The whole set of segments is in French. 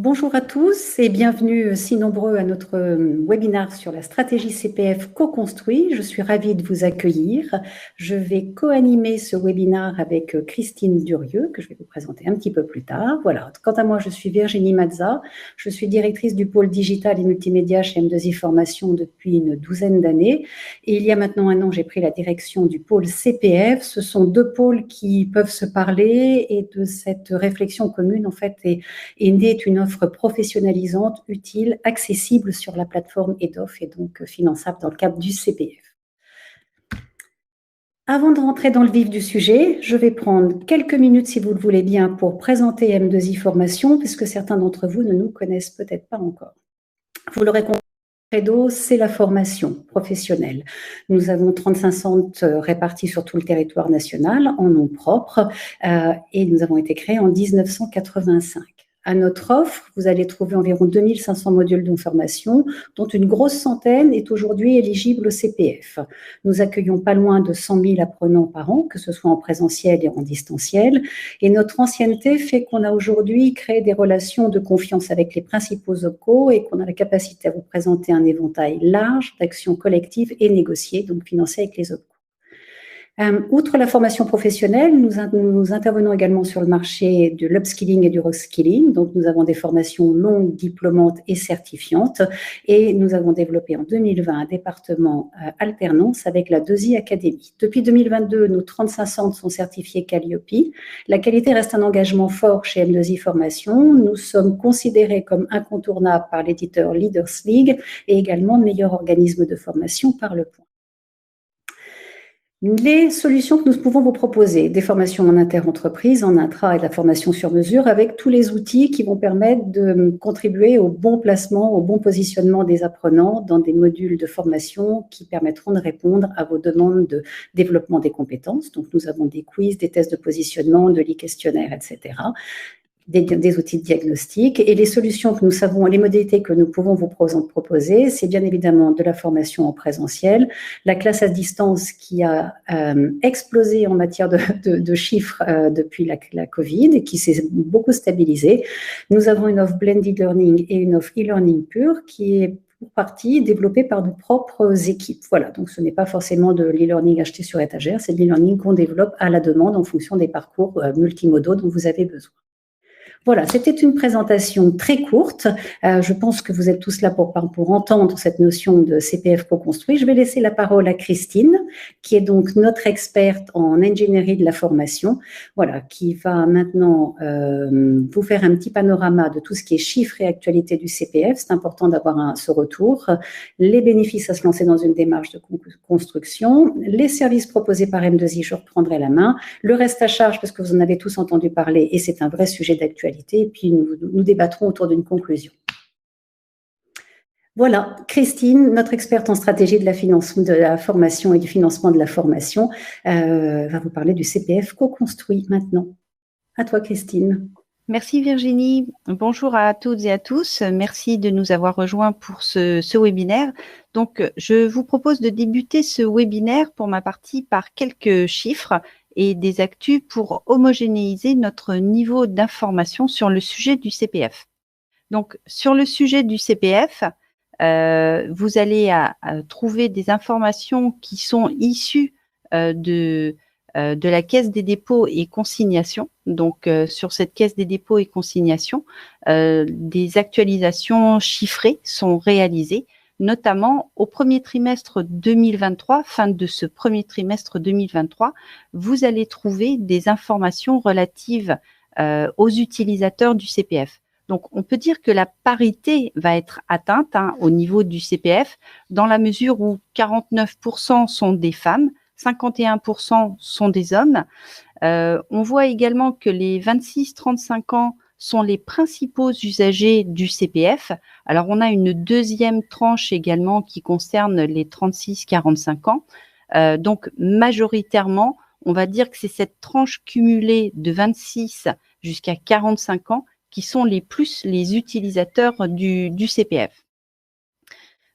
Bonjour à tous et bienvenue si nombreux à notre webinaire sur la stratégie CPF co-construit. Je suis ravie de vous accueillir. Je vais co-animer ce webinaire avec Christine Durieux, que je vais vous présenter un petit peu plus tard. Voilà. Quant à moi, je suis Virginie Mazza. Je suis directrice du pôle digital et multimédia chez M2I Formation depuis une douzaine d'années. Et il y a maintenant un an, j'ai pris la direction du pôle CPF. Ce sont deux pôles qui peuvent se parler et de cette réflexion commune, en fait, est née une offre professionnalisante, utile, accessible sur la plateforme EDOF et donc finançable dans le cadre du CPF. Avant de rentrer dans le vif du sujet, je vais prendre quelques minutes, si vous le voulez bien, pour présenter M2I Formation, puisque certains d'entre vous ne nous connaissent peut-être pas encore. Vous l'aurez compris, Credo, c'est la formation professionnelle. Nous avons 35 centres répartis sur tout le territoire national en nom propre et nous avons été créés en 1985. À notre offre, vous allez trouver environ 2500 modules de formation, dont une grosse centaine est aujourd'hui éligible au CPF. Nous accueillons pas loin de 100 000 apprenants par an, que ce soit en présentiel et en distanciel. Et notre ancienneté fait qu'on a aujourd'hui créé des relations de confiance avec les principaux OPCO et qu'on a la capacité à vous présenter un éventail large d'actions collectives et négociées, donc financées avec les OPCO. Outre la formation professionnelle, nous intervenons également sur le marché de l'upskilling et du reskilling. Donc, nous avons des formations longues, diplômantes et certifiantes. Et nous avons développé en 2020 un département alternance avec la 2i Academy. Depuis 2022, nos 35 centres sont certifiés Calliope. La qualité reste un engagement fort chez M2I Formation. Nous sommes considérés comme incontournables par l'éditeur Leaders League et également meilleur organisme de formation par le point. Les solutions que nous pouvons vous proposer, des formations en inter-entreprise, en intra et de la formation sur mesure avec tous les outils qui vont permettre de contribuer au bon placement, au bon positionnement des apprenants dans des modules de formation qui permettront de répondre à vos demandes de développement des compétences. Donc, nous avons des quiz, des tests de positionnement, de l'e-questionnaire, etc. Des outils de diagnostic et les solutions que nous savons, les modalités que nous pouvons vous proposer, c'est bien évidemment de la formation en présentiel, la classe à distance qui a explosé en matière de chiffres depuis la Covid et qui s'est beaucoup stabilisée. Nous avons une offre blended learning et une offre e-learning pure qui est pour partie développée par nos propres équipes. Voilà, donc ce n'est pas forcément de l'e-learning acheté sur étagère, c'est de l'e-learning qu'on développe à la demande en fonction des parcours multimodaux dont vous avez besoin. Voilà, c'était une présentation très courte. Je pense que vous êtes tous là pour entendre cette notion de CPF co-construit. Je vais laisser la parole à Christine, qui est donc notre experte en ingénierie de la formation, voilà, qui va maintenant vous faire un petit panorama de tout ce qui est chiffres et actualité du CPF. C'est important d'avoir ce retour. Les bénéfices à se lancer dans une démarche de construction, les services proposés par M2I, je reprendrai la main, le reste à charge, parce que vous en avez tous entendu parler et c'est un vrai sujet d'actualité. Et puis nous débattrons autour d'une conclusion. Voilà, Christine, notre experte en stratégie de la formation et du financement de la formation, va vous parler du CPF co-construit maintenant. À toi, Christine. Merci Virginie. Bonjour à toutes et à tous. Merci de nous avoir rejoints pour ce webinaire. Donc, je vous propose de débuter ce webinaire pour ma partie par quelques chiffres et des actus pour homogénéiser notre niveau d'information sur le sujet du CPF. Donc, sur le sujet du CPF, vous allez trouver des informations qui sont issues de la Caisse des dépôts et consignations. Donc, sur cette Caisse des dépôts et consignations, des actualisations chiffrées sont réalisées, notamment au premier trimestre 2023, fin de ce premier trimestre 2023, vous allez trouver des informations relatives aux utilisateurs du CPF. Donc, on peut dire que la parité va être atteinte au niveau du CPF dans la mesure où 49% sont des femmes, 51% sont des hommes. On voit également que les 26-35 ans sont les principaux usagers du CPF. Alors, on a une deuxième tranche également qui concerne les 36-45 ans. Donc, majoritairement, on va dire que c'est cette tranche cumulée de 26 jusqu'à 45 ans qui sont les utilisateurs du CPF.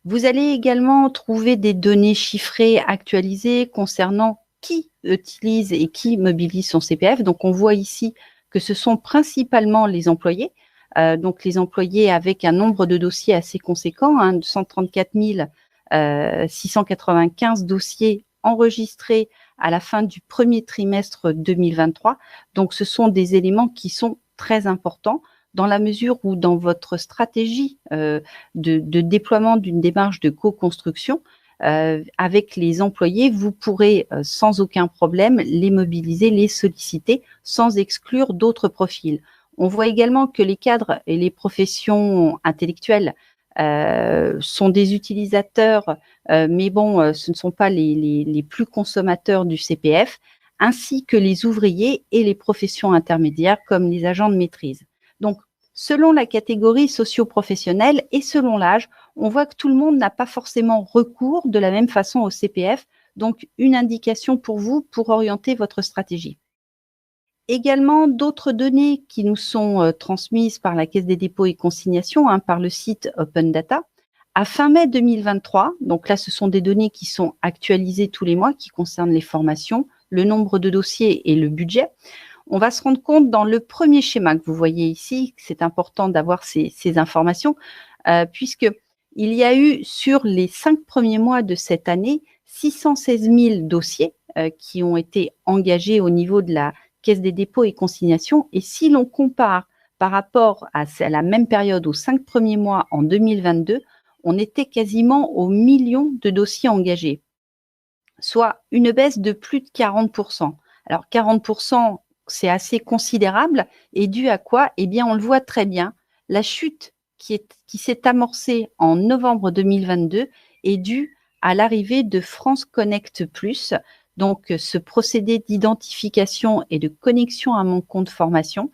Vous allez également trouver des données chiffrées actualisées concernant qui utilise et qui mobilise son CPF. Donc, on voit ici que ce sont principalement les employés, donc les employés avec un nombre de dossiers assez conséquent, 134 695 dossiers enregistrés à la fin du premier trimestre 2023. Donc, ce sont des éléments qui sont très importants dans la mesure où dans votre stratégie de déploiement d'une démarche de co-construction, avec les employés, vous pourrez sans aucun problème les mobiliser, les solliciter sans exclure d'autres profils. On voit également que les cadres et les professions intellectuelles sont des utilisateurs, mais bon, ce ne sont pas les plus consommateurs du CPF, ainsi que les ouvriers et les professions intermédiaires comme les agents de maîtrise. Donc, selon la catégorie socio-professionnelle et selon l'âge, on voit que tout le monde n'a pas forcément recours de la même façon au CPF. Donc, une indication pour vous pour orienter votre stratégie. Également, d'autres données qui nous sont transmises par la Caisse des dépôts et consignations, par le site Open Data. À fin mai 2023, donc là, ce sont des données qui sont actualisées tous les mois, qui concernent les formations, le nombre de dossiers et le budget. On va se rendre compte dans le premier schéma que vous voyez ici, c'est important d'avoir ces informations, puisqu'il y a eu sur les 5 premiers mois de cette année 616 000 dossiers qui ont été engagés au niveau de la Caisse des dépôts et consignations. Et si l'on compare par rapport à la même période aux 5 premiers mois en 2022, on était quasiment au million de dossiers engagés, soit une baisse de plus de 40%. Alors 40%, c'est assez considérable et dû à quoi? Eh bien, on le voit très bien, la chute qui s'est amorcée en novembre 2022 est due à l'arrivée de France Connect Plus, donc ce procédé d'identification et de connexion à mon compte formation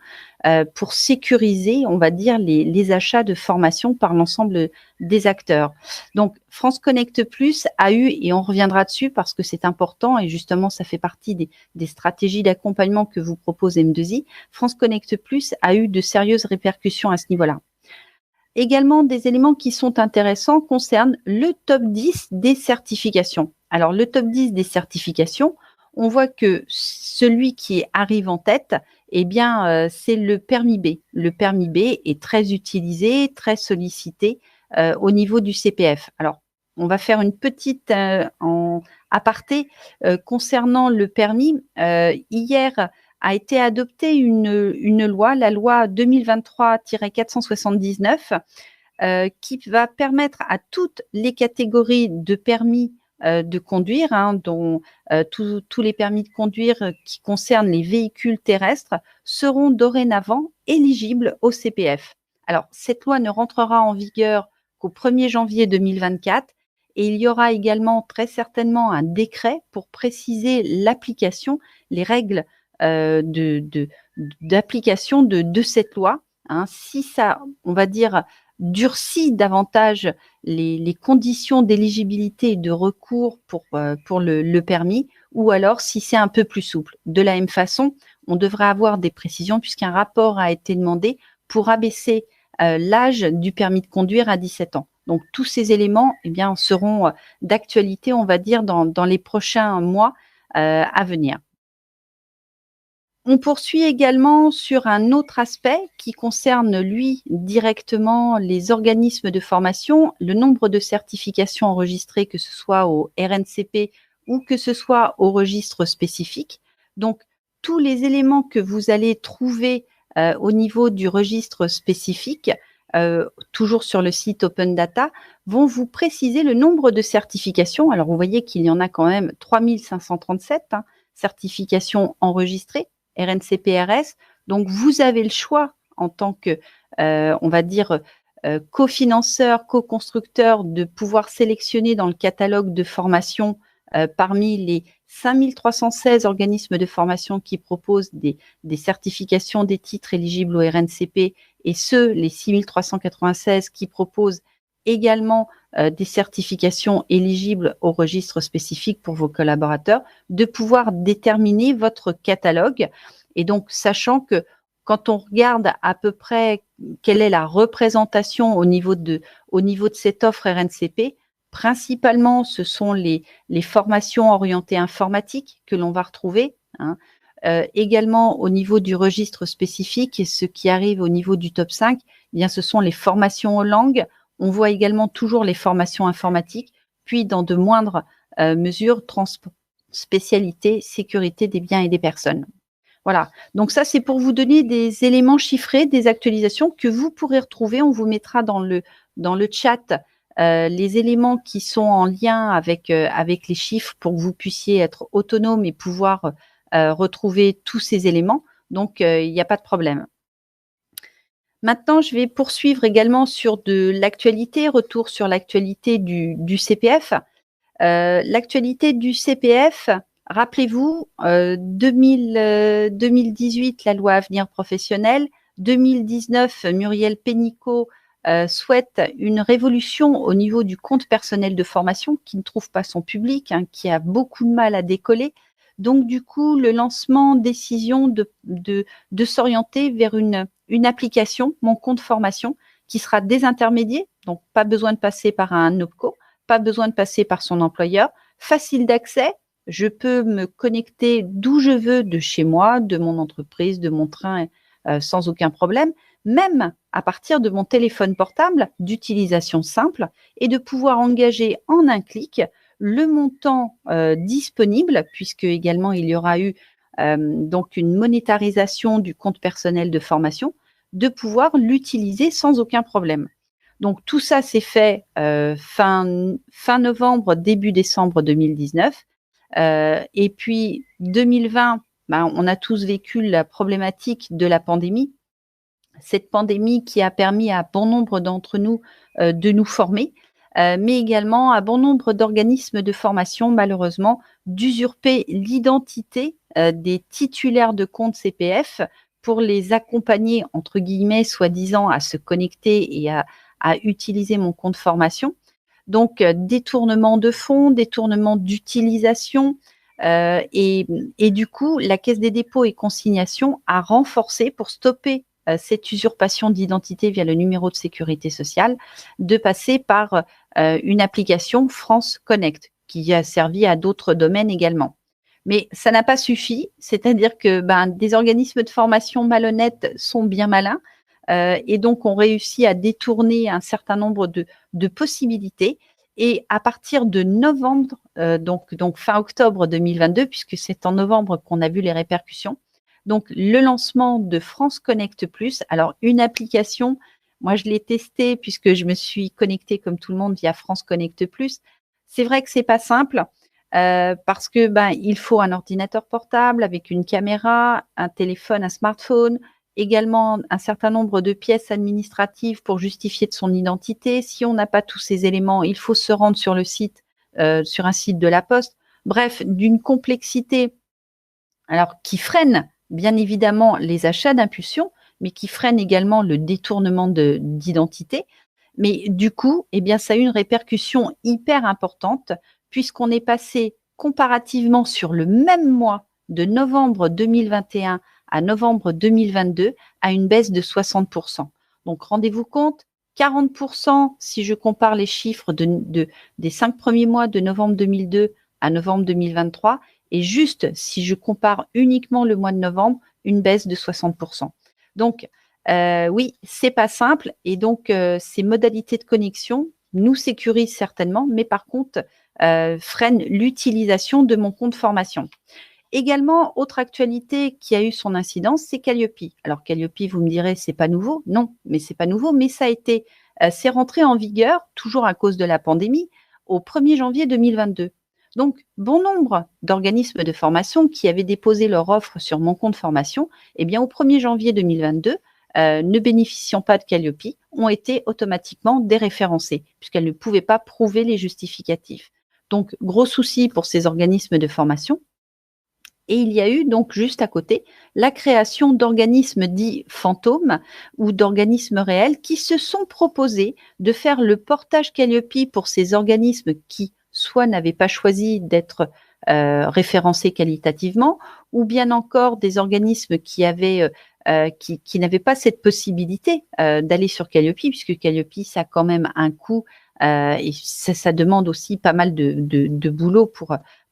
pour sécuriser, on va dire, les achats de formation par l'ensemble des acteurs. Donc, France Connect Plus a eu, et on reviendra dessus parce que c'est important et justement, ça fait partie des stratégies d'accompagnement que vous propose M2I, France Connect Plus a eu de sérieuses répercussions à ce niveau-là. Également, des éléments qui sont intéressants concernent le top 10 des certifications. Alors, le top 10 des certifications, on voit que celui qui arrive en tête, eh bien, c'est le permis B. Le permis B est très utilisé, très sollicité au niveau du CPF. Alors, on va faire une petite en aparté concernant le permis. Hier, a été adoptée une loi, la loi 2023-479, qui va permettre à toutes les catégories de permis de conduire, dont tous les permis de conduire qui concernent les véhicules terrestres, seront dorénavant éligibles au CPF. Alors, cette loi ne rentrera en vigueur qu'au 1er janvier 2024 et il y aura également très certainement un décret pour préciser l'application, les règles d'application de cette loi. Si ça, on va dire, durcit davantage les conditions d'éligibilité et de recours pour le permis, ou alors si c'est un peu plus souple. De la même façon, on devrait avoir des précisions puisqu'un rapport a été demandé pour abaisser l'âge du permis de conduire à 17 ans. Donc, tous ces éléments seront d'actualité, on va dire, dans les prochains mois à venir. On poursuit également sur un autre aspect qui concerne, lui, directement les organismes de formation, le nombre de certifications enregistrées, que ce soit au RNCP ou que ce soit au registre spécifique. Donc, tous les éléments que vous allez trouver au niveau du registre spécifique, toujours sur le site Open Data, vont vous préciser le nombre de certifications. Alors, vous voyez qu'il y en a quand même 3537 certifications enregistrées. RNCP-RS. Donc, vous avez le choix en tant que, on va dire, cofinanceur, co-constructeur, de pouvoir sélectionner dans le catalogue de formation parmi les 5316 organismes de formation qui proposent des certifications des titres éligibles au RNCP et ceux, les 6396, qui proposent également des certifications éligibles au registre spécifique pour vos collaborateurs, de pouvoir déterminer votre catalogue. Et donc, sachant que quand on regarde à peu près quelle est la représentation au niveau de cette offre RNCP, principalement, ce sont les formations orientées informatiques que l'on va retrouver, Également au niveau du registre spécifique, et ce qui arrive au niveau du top 5, eh bien, ce sont les formations aux langues. On voit également toujours les formations informatiques, puis dans de moindres mesures, spécialité, sécurité des biens et des personnes. Voilà, donc ça c'est pour vous donner des éléments chiffrés, des actualisations que vous pourrez retrouver. On vous mettra dans le chat les éléments qui sont en lien avec les chiffres pour que vous puissiez être autonome et pouvoir retrouver tous ces éléments. Donc, il n'y a pas de problème. Maintenant, je vais poursuivre également sur de l'actualité, retour sur l'actualité du CPF. L'actualité du CPF, rappelez-vous, 2018, la loi Avenir professionnel, 2019, Muriel Pénicaud souhaite une révolution au niveau du compte personnel de formation qui ne trouve pas son public, qui a beaucoup de mal à décoller. Donc, du coup, le lancement, décision de s'orienter vers une application, mon compte formation, qui sera désintermédié, donc pas besoin de passer par un OPCO, pas besoin de passer par son employeur, facile d'accès, je peux me connecter d'où je veux, de chez moi, de mon entreprise, de mon train, sans aucun problème, même à partir de mon téléphone portable d'utilisation simple, et de pouvoir engager en un clic le montant disponible, puisque également il y aura eu donc une monétarisation du compte personnel de formation, de pouvoir l'utiliser sans aucun problème. Donc tout ça s'est fait fin novembre, début décembre 2019. Et puis 2020, on a tous vécu la problématique de la pandémie. Cette pandémie qui a permis à bon nombre d'entre nous de nous former, mais également à bon nombre d'organismes de formation, malheureusement, d'usurper l'identité des titulaires de comptes CPF pour les accompagner, entre guillemets, soi-disant, à se connecter et à utiliser mon compte formation. Donc, détournement de fonds, détournement d'utilisation. Et du coup, la Caisse des dépôts et consignations a renforcé pour stopper cette usurpation d'identité via le numéro de sécurité sociale, de passer par une application France Connect, qui a servi à d'autres domaines également. Mais ça n'a pas suffi, c'est-à-dire que des organismes de formation malhonnêtes sont bien malins, et donc ont réussi à détourner un certain nombre de possibilités. Et à partir de novembre, donc fin octobre 2022, puisque c'est en novembre qu'on a vu les répercussions, donc le lancement de France Connect Plus. Alors une application, moi je l'ai testée puisque je me suis connectée comme tout le monde via France Connect Plus. C'est vrai que c'est pas simple parce que il faut un ordinateur portable avec une caméra, un téléphone, un smartphone, également un certain nombre de pièces administratives pour justifier de son identité. Si on n'a pas tous ces éléments, il faut se rendre sur le site, sur un site de la Poste. Bref, d'une complexité alors qui freine bien évidemment les achats d'impulsion, mais qui freine également le détournement d'identité. Mais du coup, ça a eu une répercussion hyper importante puisqu'on est passé comparativement sur le même mois de novembre 2021 à novembre 2022 à une baisse de 60%. Donc, rendez-vous compte, 40% si je compare les chiffres des 5 premiers mois de novembre 2002 à novembre 2023, et juste si je compare uniquement le mois de novembre, une baisse de 60%. Donc, oui, c'est pas simple, et donc ces modalités de connexion nous sécurisent certainement, mais par contre freinent l'utilisation de mon compte formation. Également, autre actualité qui a eu son incidence, c'est Calliope. Alors Calliope, vous me direz, c'est pas nouveau. Non, mais c'est pas nouveau, mais ça a été, c'est rentré en vigueur, toujours à cause de la pandémie, au 1er janvier 2022. Donc, bon nombre d'organismes de formation qui avaient déposé leur offre sur mon compte formation, au 1er janvier 2022, ne bénéficiant pas de Calliope, ont été automatiquement déréférencés, puisqu'elles ne pouvaient pas prouver les justificatifs. Donc, gros souci pour ces organismes de formation. Et il y a eu donc juste à côté la création d'organismes dits fantômes ou d'organismes réels qui se sont proposés de faire le portage Calliope pour ces organismes qui soit n'avaient pas choisi d'être référencés qualitativement, ou bien encore des organismes qui avaient qui n'avaient pas cette possibilité d'aller sur Calliope, puisque Calliope, ça a quand même un coût et ça demande aussi pas mal de boulot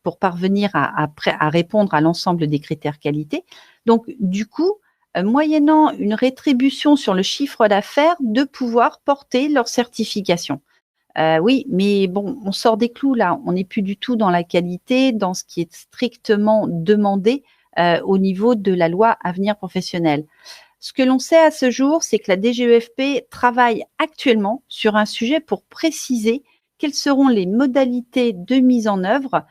pour parvenir à répondre à l'ensemble des critères qualité. Donc, du coup, moyennant une rétribution sur le chiffre d'affaires, de pouvoir porter leur certification. Oui, mais bon, on sort des clous là. On n'est plus du tout dans la qualité, dans ce qui est strictement demandé au niveau de la loi Avenir Professionnel. Ce que l'on sait à ce jour, c'est que la DGEFP travaille actuellement sur un sujet pour préciser quelles seront les modalités de mise en œuvre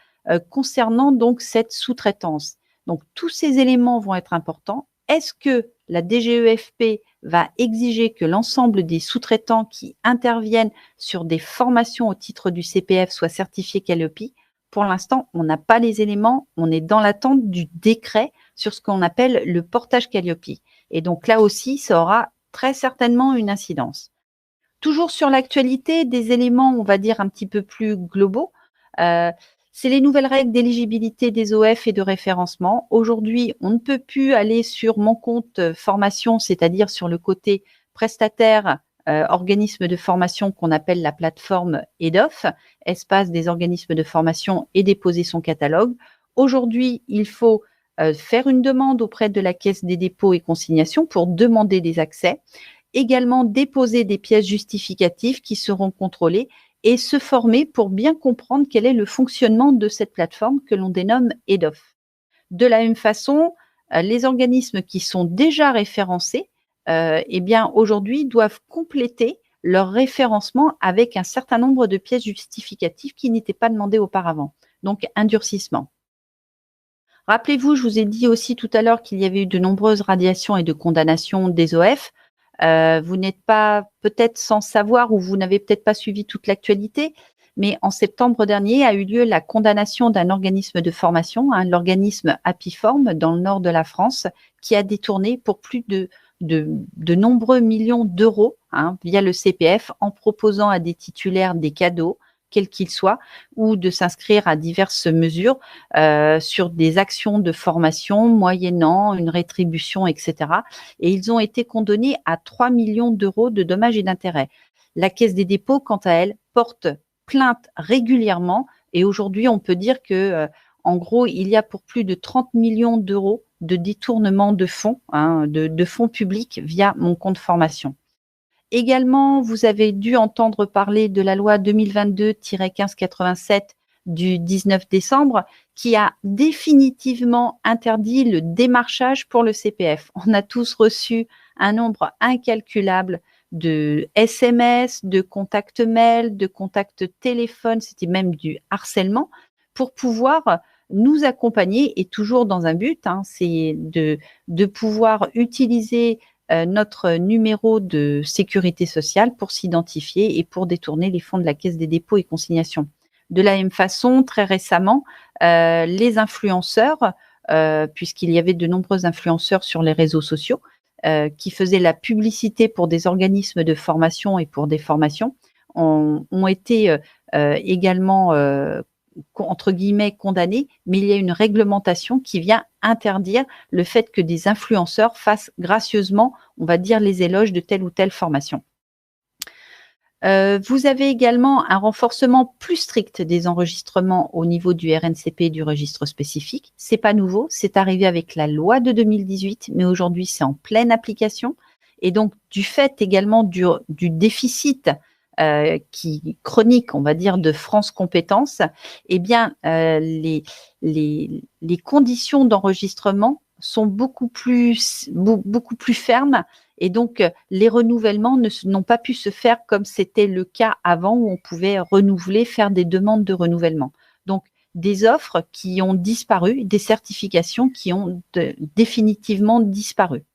concernant donc cette sous-traitance. Donc, tous ces éléments vont être importants. Est-ce que la DGEFP va exiger que l'ensemble des sous-traitants qui interviennent sur des formations au titre du CPF soient certifiés Calliope? Pour l'instant, on n'a pas les éléments. On est dans l'attente du décret sur ce qu'on appelle le portage Calliope. Et donc là aussi, ça aura très certainement une incidence. Toujours sur l'actualité, des éléments, on va dire, un petit peu plus globaux. C'est les nouvelles règles d'éligibilité des OF et de référencement. Aujourd'hui, on ne peut plus aller sur mon compte formation, c'est-à-dire sur le côté prestataire, organisme de formation qu'on appelle la plateforme EDOF, espace des organismes de formation, et déposer son catalogue. Aujourd'hui, il faut faire une demande auprès de la Caisse des dépôts et consignations pour demander des accès. Également déposer des pièces justificatives qui seront contrôlées et se former pour bien comprendre quel est le fonctionnement de cette plateforme que l'on dénomme EDOF. De la même façon, les organismes qui sont déjà référencés, eh bien aujourd'hui doivent compléter leur référencement avec un certain nombre de pièces justificatives qui n'étaient pas demandées auparavant. Donc, un durcissement. Rappelez-vous, je vous ai dit aussi tout à l'heure qu'il y avait eu de nombreuses radiations et de condamnations des OF. Vous n'êtes pas peut-être sans savoir ou vous n'avez peut-être pas suivi toute l'actualité, mais en septembre dernier a eu lieu la condamnation d'un organisme de formation, l'organisme Apiform dans le nord de la France, qui a détourné pour plus de nombreux millions d'euros via le CPF en proposant à des titulaires des cadeaux, quels qu'ils soient, ou de s'inscrire à diverses mesures sur des actions de formation moyennant une rétribution, etc. Et ils ont été condamnés à 3 millions d'euros de dommages et d'intérêts. La Caisse des dépôts, quant à elle, porte plainte régulièrement et aujourd'hui, on peut dire que, en gros, il y a pour plus de 30 millions d'euros de détournement de fonds, de fonds publics via mon compte formation. Également, vous avez dû entendre parler de la loi 2022-1587 du 19 décembre qui a définitivement interdit le démarchage pour le CPF. On a tous reçu un nombre incalculable de SMS, de contacts mail, de contacts téléphone, c'était même du harcèlement, pour pouvoir nous accompagner et toujours dans un but, c'est de pouvoir utiliser notre numéro de sécurité sociale pour s'identifier et pour détourner les fonds de la Caisse des dépôts et consignations. De la même façon, très récemment, les influenceurs, puisqu'il y avait de nombreux influenceurs sur les réseaux sociaux qui faisaient la publicité pour des organismes de formation et pour des formations, ont été également entre guillemets condamnés, mais il y a une réglementation qui vient interdire le fait que des influenceurs fassent gracieusement, on va dire, les éloges de telle ou telle formation. Vous avez également un renforcement plus strict des enregistrements au niveau du RNCP et du registre spécifique. C'est pas nouveau, c'est arrivé avec la loi de 2018, mais aujourd'hui c'est en pleine application. Et donc, du fait également du déficit qui chronique, on va dire, de France Compétences, eh bien, les conditions d'enregistrement sont beaucoup plus fermes et donc les renouvellements n'ont pas pu se faire comme c'était le cas avant où on pouvait renouveler, faire des demandes de renouvellement. Donc, des offres qui ont disparu, des certifications qui ont définitivement disparu.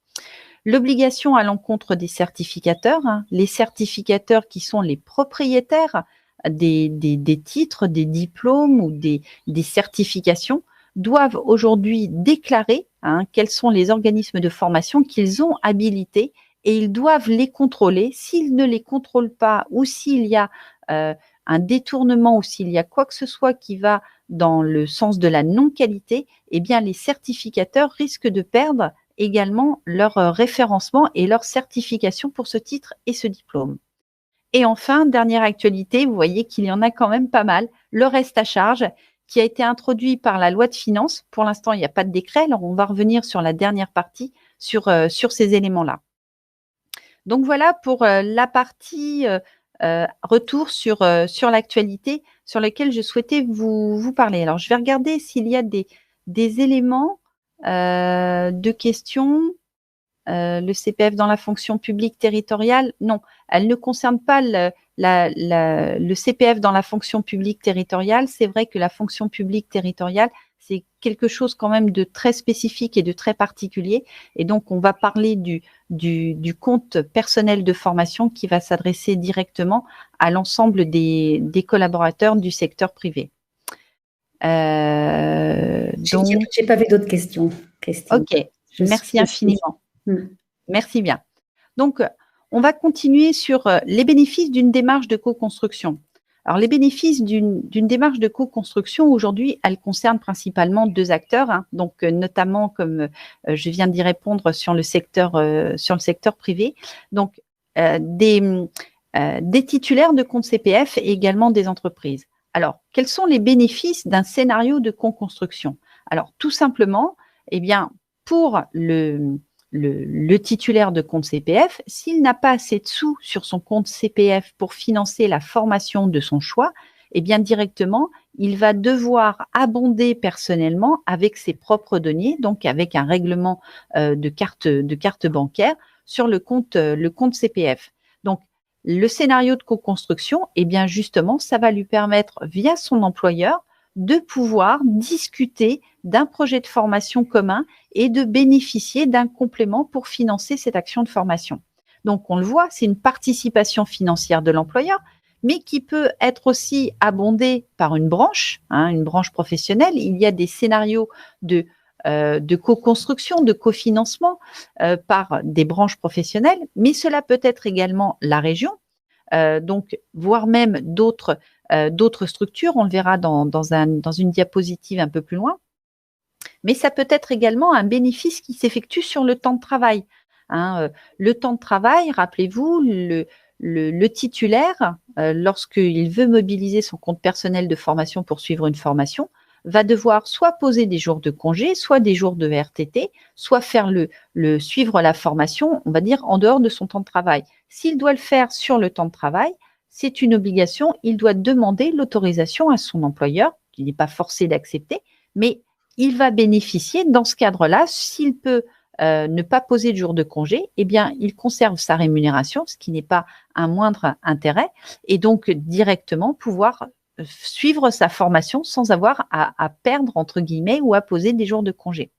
L'obligation à l'encontre des certificateurs, les certificateurs qui sont les propriétaires des titres, des diplômes ou des certifications, doivent aujourd'hui déclarer quels sont les organismes de formation qu'ils ont habilités et ils doivent les contrôler. S'ils ne les contrôlent pas ou s'il y a un détournement ou s'il y a quoi que ce soit qui va dans le sens de la non-qualité, eh bien les certificateurs risquent de perdre également leur référencement et leur certification pour ce titre et ce diplôme. Et enfin, dernière actualité, vous voyez qu'il y en a quand même pas mal, le reste à charge qui a été introduit par la loi de finances. Pour l'instant, il n'y a pas de décret. Alors, on va revenir sur la dernière partie, sur ces éléments-là. Donc, voilà pour la partie retour sur l'actualité sur lequel je souhaitais vous parler. Alors, je vais regarder s'il y a des éléments de questions. Le CPF dans la fonction publique territoriale, non, elle ne concerne pas le CPF dans la fonction publique territoriale. C'est vrai que la fonction publique territoriale, c'est quelque chose quand même de très spécifique et de très particulier. Et donc, on va parler du compte personnel de formation qui va s'adresser directement à l'ensemble des collaborateurs du secteur privé. J'ai pas vu d'autres questions. Ok, merci infiniment. Merci bien. Donc, on va continuer sur les bénéfices d'une démarche de co-construction. Alors, les bénéfices d'une démarche de co-construction, aujourd'hui, elle concerne principalement 2 acteurs, hein, donc notamment, comme je viens d'y répondre, sur le secteur privé, donc des titulaires de compte CPF et également des entreprises. Alors, quels sont les bénéfices d'un scénario de co-construction? Alors, tout simplement, eh bien, pour le titulaire de compte CPF, s'il n'a pas assez de sous sur son compte CPF pour financer la formation de son choix, eh bien directement, il va devoir abonder personnellement avec ses propres deniers, donc avec un règlement de carte bancaire sur le compte CPF. Donc, le scénario de co-construction, eh bien justement, ça va lui permettre, via son employeur, de pouvoir discuter d'un projet de formation commun et de bénéficier d'un complément pour financer cette action de formation. Donc, on le voit, c'est une participation financière de l'employeur, mais qui peut être aussi abondée par une branche professionnelle. Il y a des scénarios de co-construction, de cofinancement par des branches professionnelles, mais cela peut être également la région, donc voire même d'autres structures, on le verra dans une diapositive un peu plus loin. Mais ça peut être également un bénéfice qui s'effectue sur le temps de travail. Le temps de travail, rappelez-vous, le titulaire, lorsqu'il veut mobiliser son compte personnel de formation pour suivre une formation, va devoir soit poser des jours de congé, soit des jours de RTT, soit faire suivre la formation, on va dire, en dehors de son temps de travail. S'il doit le faire sur le temps de travail, c'est une obligation, il doit demander l'autorisation à son employeur, qui n'est pas forcé d'accepter, mais il va bénéficier, dans ce cadre-là, s'il peut ne pas poser de jour de congé, eh bien, il conserve sa rémunération, ce qui n'est pas un moindre intérêt, et donc directement pouvoir suivre sa formation sans avoir à perdre, entre guillemets, ou à poser des jours de congé.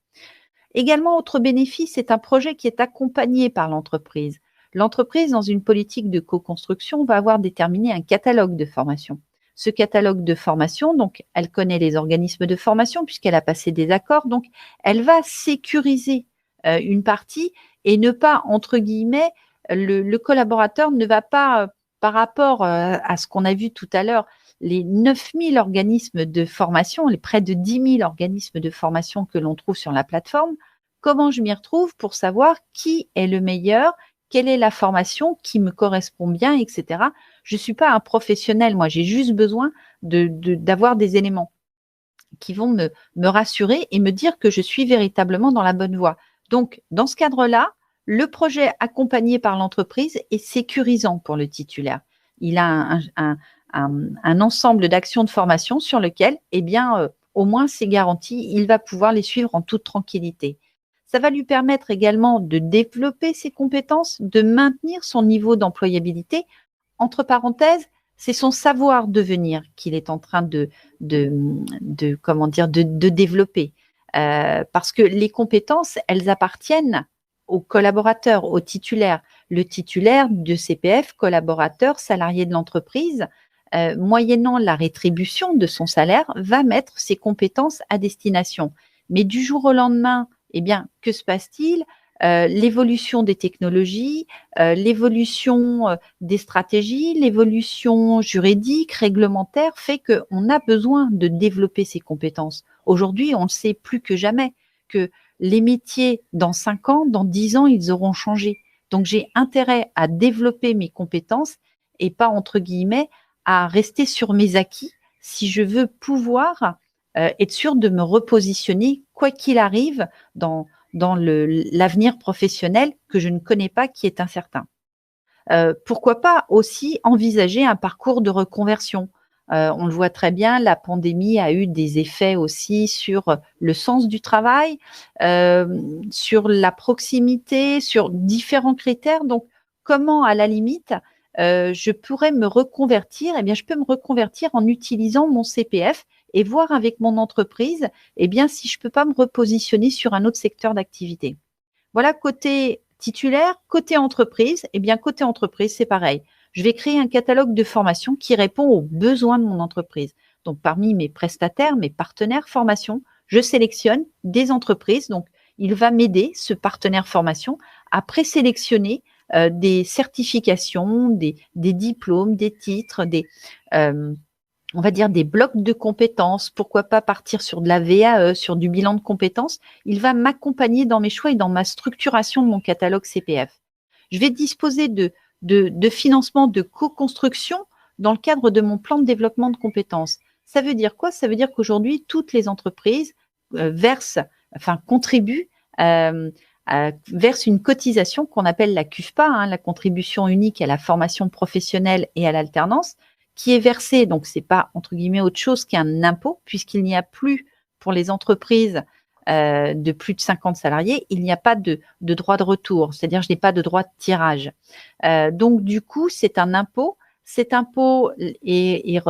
Également, autre bénéfice, c'est un projet qui est accompagné par l'entreprise. L'entreprise, dans une politique de co-construction, va avoir déterminé un catalogue de formation. Ce catalogue de formation, donc, elle connaît les organismes de formation puisqu'elle a passé des accords, donc elle va sécuriser une partie et ne pas, entre guillemets, le collaborateur ne va pas, par rapport à ce qu'on a vu tout à l'heure, les 9000 organismes de formation, les près de 10 000 organismes de formation que l'on trouve sur la plateforme, comment je m'y retrouve pour savoir qui est le meilleur, quelle est la formation qui me correspond bien, etc. Je ne suis pas un professionnel, moi, j'ai juste besoin d'avoir des éléments qui vont me rassurer et me dire que je suis véritablement dans la bonne voie. Donc, dans ce cadre-là, le projet accompagné par l'entreprise est sécurisant pour le titulaire. Il a un ensemble d'actions de formation sur lequel, eh bien, au moins c'est garanti, il va pouvoir les suivre en toute tranquillité. Ça va lui permettre également de développer ses compétences, de maintenir son niveau d'employabilité. Entre parenthèses, c'est son savoir devenir qu'il est en train de développer. Parce que les compétences, elles appartiennent aux collaborateurs, aux titulaires. Le titulaire de CPF, collaborateur, salarié de l'entreprise, moyennant la rétribution de son salaire, va mettre ses compétences à destination. Mais du jour au lendemain, eh bien, que se passe-t-il? L'évolution des technologies, l'évolution des stratégies, l'évolution juridique, réglementaire fait qu'on a besoin de développer ces compétences. Aujourd'hui, on le sait plus que jamais que les métiers, dans 5 ans, dans 10 ans, ils auront changé. Donc, j'ai intérêt à développer mes compétences et pas, entre guillemets, à rester sur mes acquis si je veux pouvoir être sûr de me repositionner quoi qu'il arrive dans l'avenir professionnel que je ne connais pas, qui est incertain. Pourquoi pas aussi envisager un parcours de reconversion. On le voit très bien, la pandémie a eu des effets aussi sur le sens du travail, sur la proximité, sur différents critères. Donc, comment, à la limite, je pourrais me reconvertir? Eh bien, je peux me reconvertir en utilisant mon CPF et voir avec mon entreprise, eh bien, si je peux pas me repositionner sur un autre secteur d'activité. Voilà, côté titulaire, côté entreprise, eh bien, côté entreprise, c'est pareil. Je vais créer un catalogue de formation qui répond aux besoins de mon entreprise. Donc, parmi mes prestataires, mes partenaires formation, je sélectionne des entreprises. Donc, il va m'aider, ce partenaire formation, à présélectionner des certifications, des diplômes, des titres, on va dire des blocs de compétences. Pourquoi pas partir sur de la VAE, sur du bilan de compétences. Il va m'accompagner dans mes choix et dans ma structuration de mon catalogue CPF. Je vais disposer de financement de co-construction dans le cadre de mon plan de développement de compétences. Ça veut dire quoi? Ça veut dire qu'aujourd'hui, toutes les entreprises contribuent, versent une cotisation qu'on appelle la CUFPA, la contribution unique à la formation professionnelle et à l'alternance, qui est versée, donc c'est pas entre guillemets autre chose qu'un impôt, puisqu'il n'y a plus pour les entreprises de plus de 50 salariés, il n'y a pas de droit de retour, c'est-à-dire je n'ai pas de droit de tirage. Donc du coup, c'est un impôt. Cet impôt est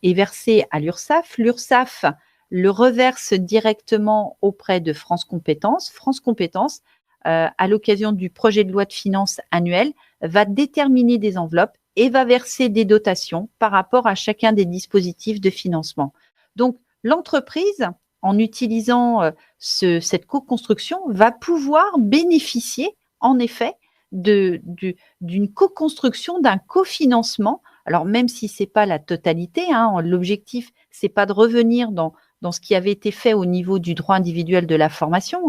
versé à l'URSSAF. L'URSSAF le reverse directement auprès de France Compétences. France Compétences, à l'occasion du projet de loi de finances annuel, va déterminer des enveloppes et va verser des dotations par rapport à chacun des dispositifs de financement. Donc, l'entreprise, en utilisant cette co-construction, va pouvoir bénéficier, en effet, d'une co-construction, d'un cofinancement. Alors, même si c'est pas la totalité, l'objectif, c'est pas de revenir dans ce qui avait été fait au niveau du droit individuel de la formation,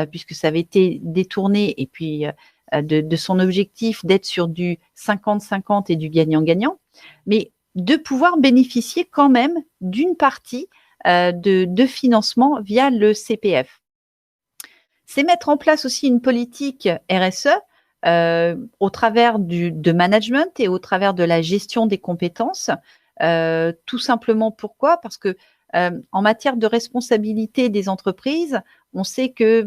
puisque ça avait été détourné et puis de son objectif d'être sur du 50-50 et du gagnant-gagnant, mais de pouvoir bénéficier quand même d'une partie de financement via le CPF. C'est mettre en place aussi une politique RSE au travers de management et au travers de la gestion des compétences. Tout simplement pourquoi? Parce que en matière de responsabilité des entreprises, on sait que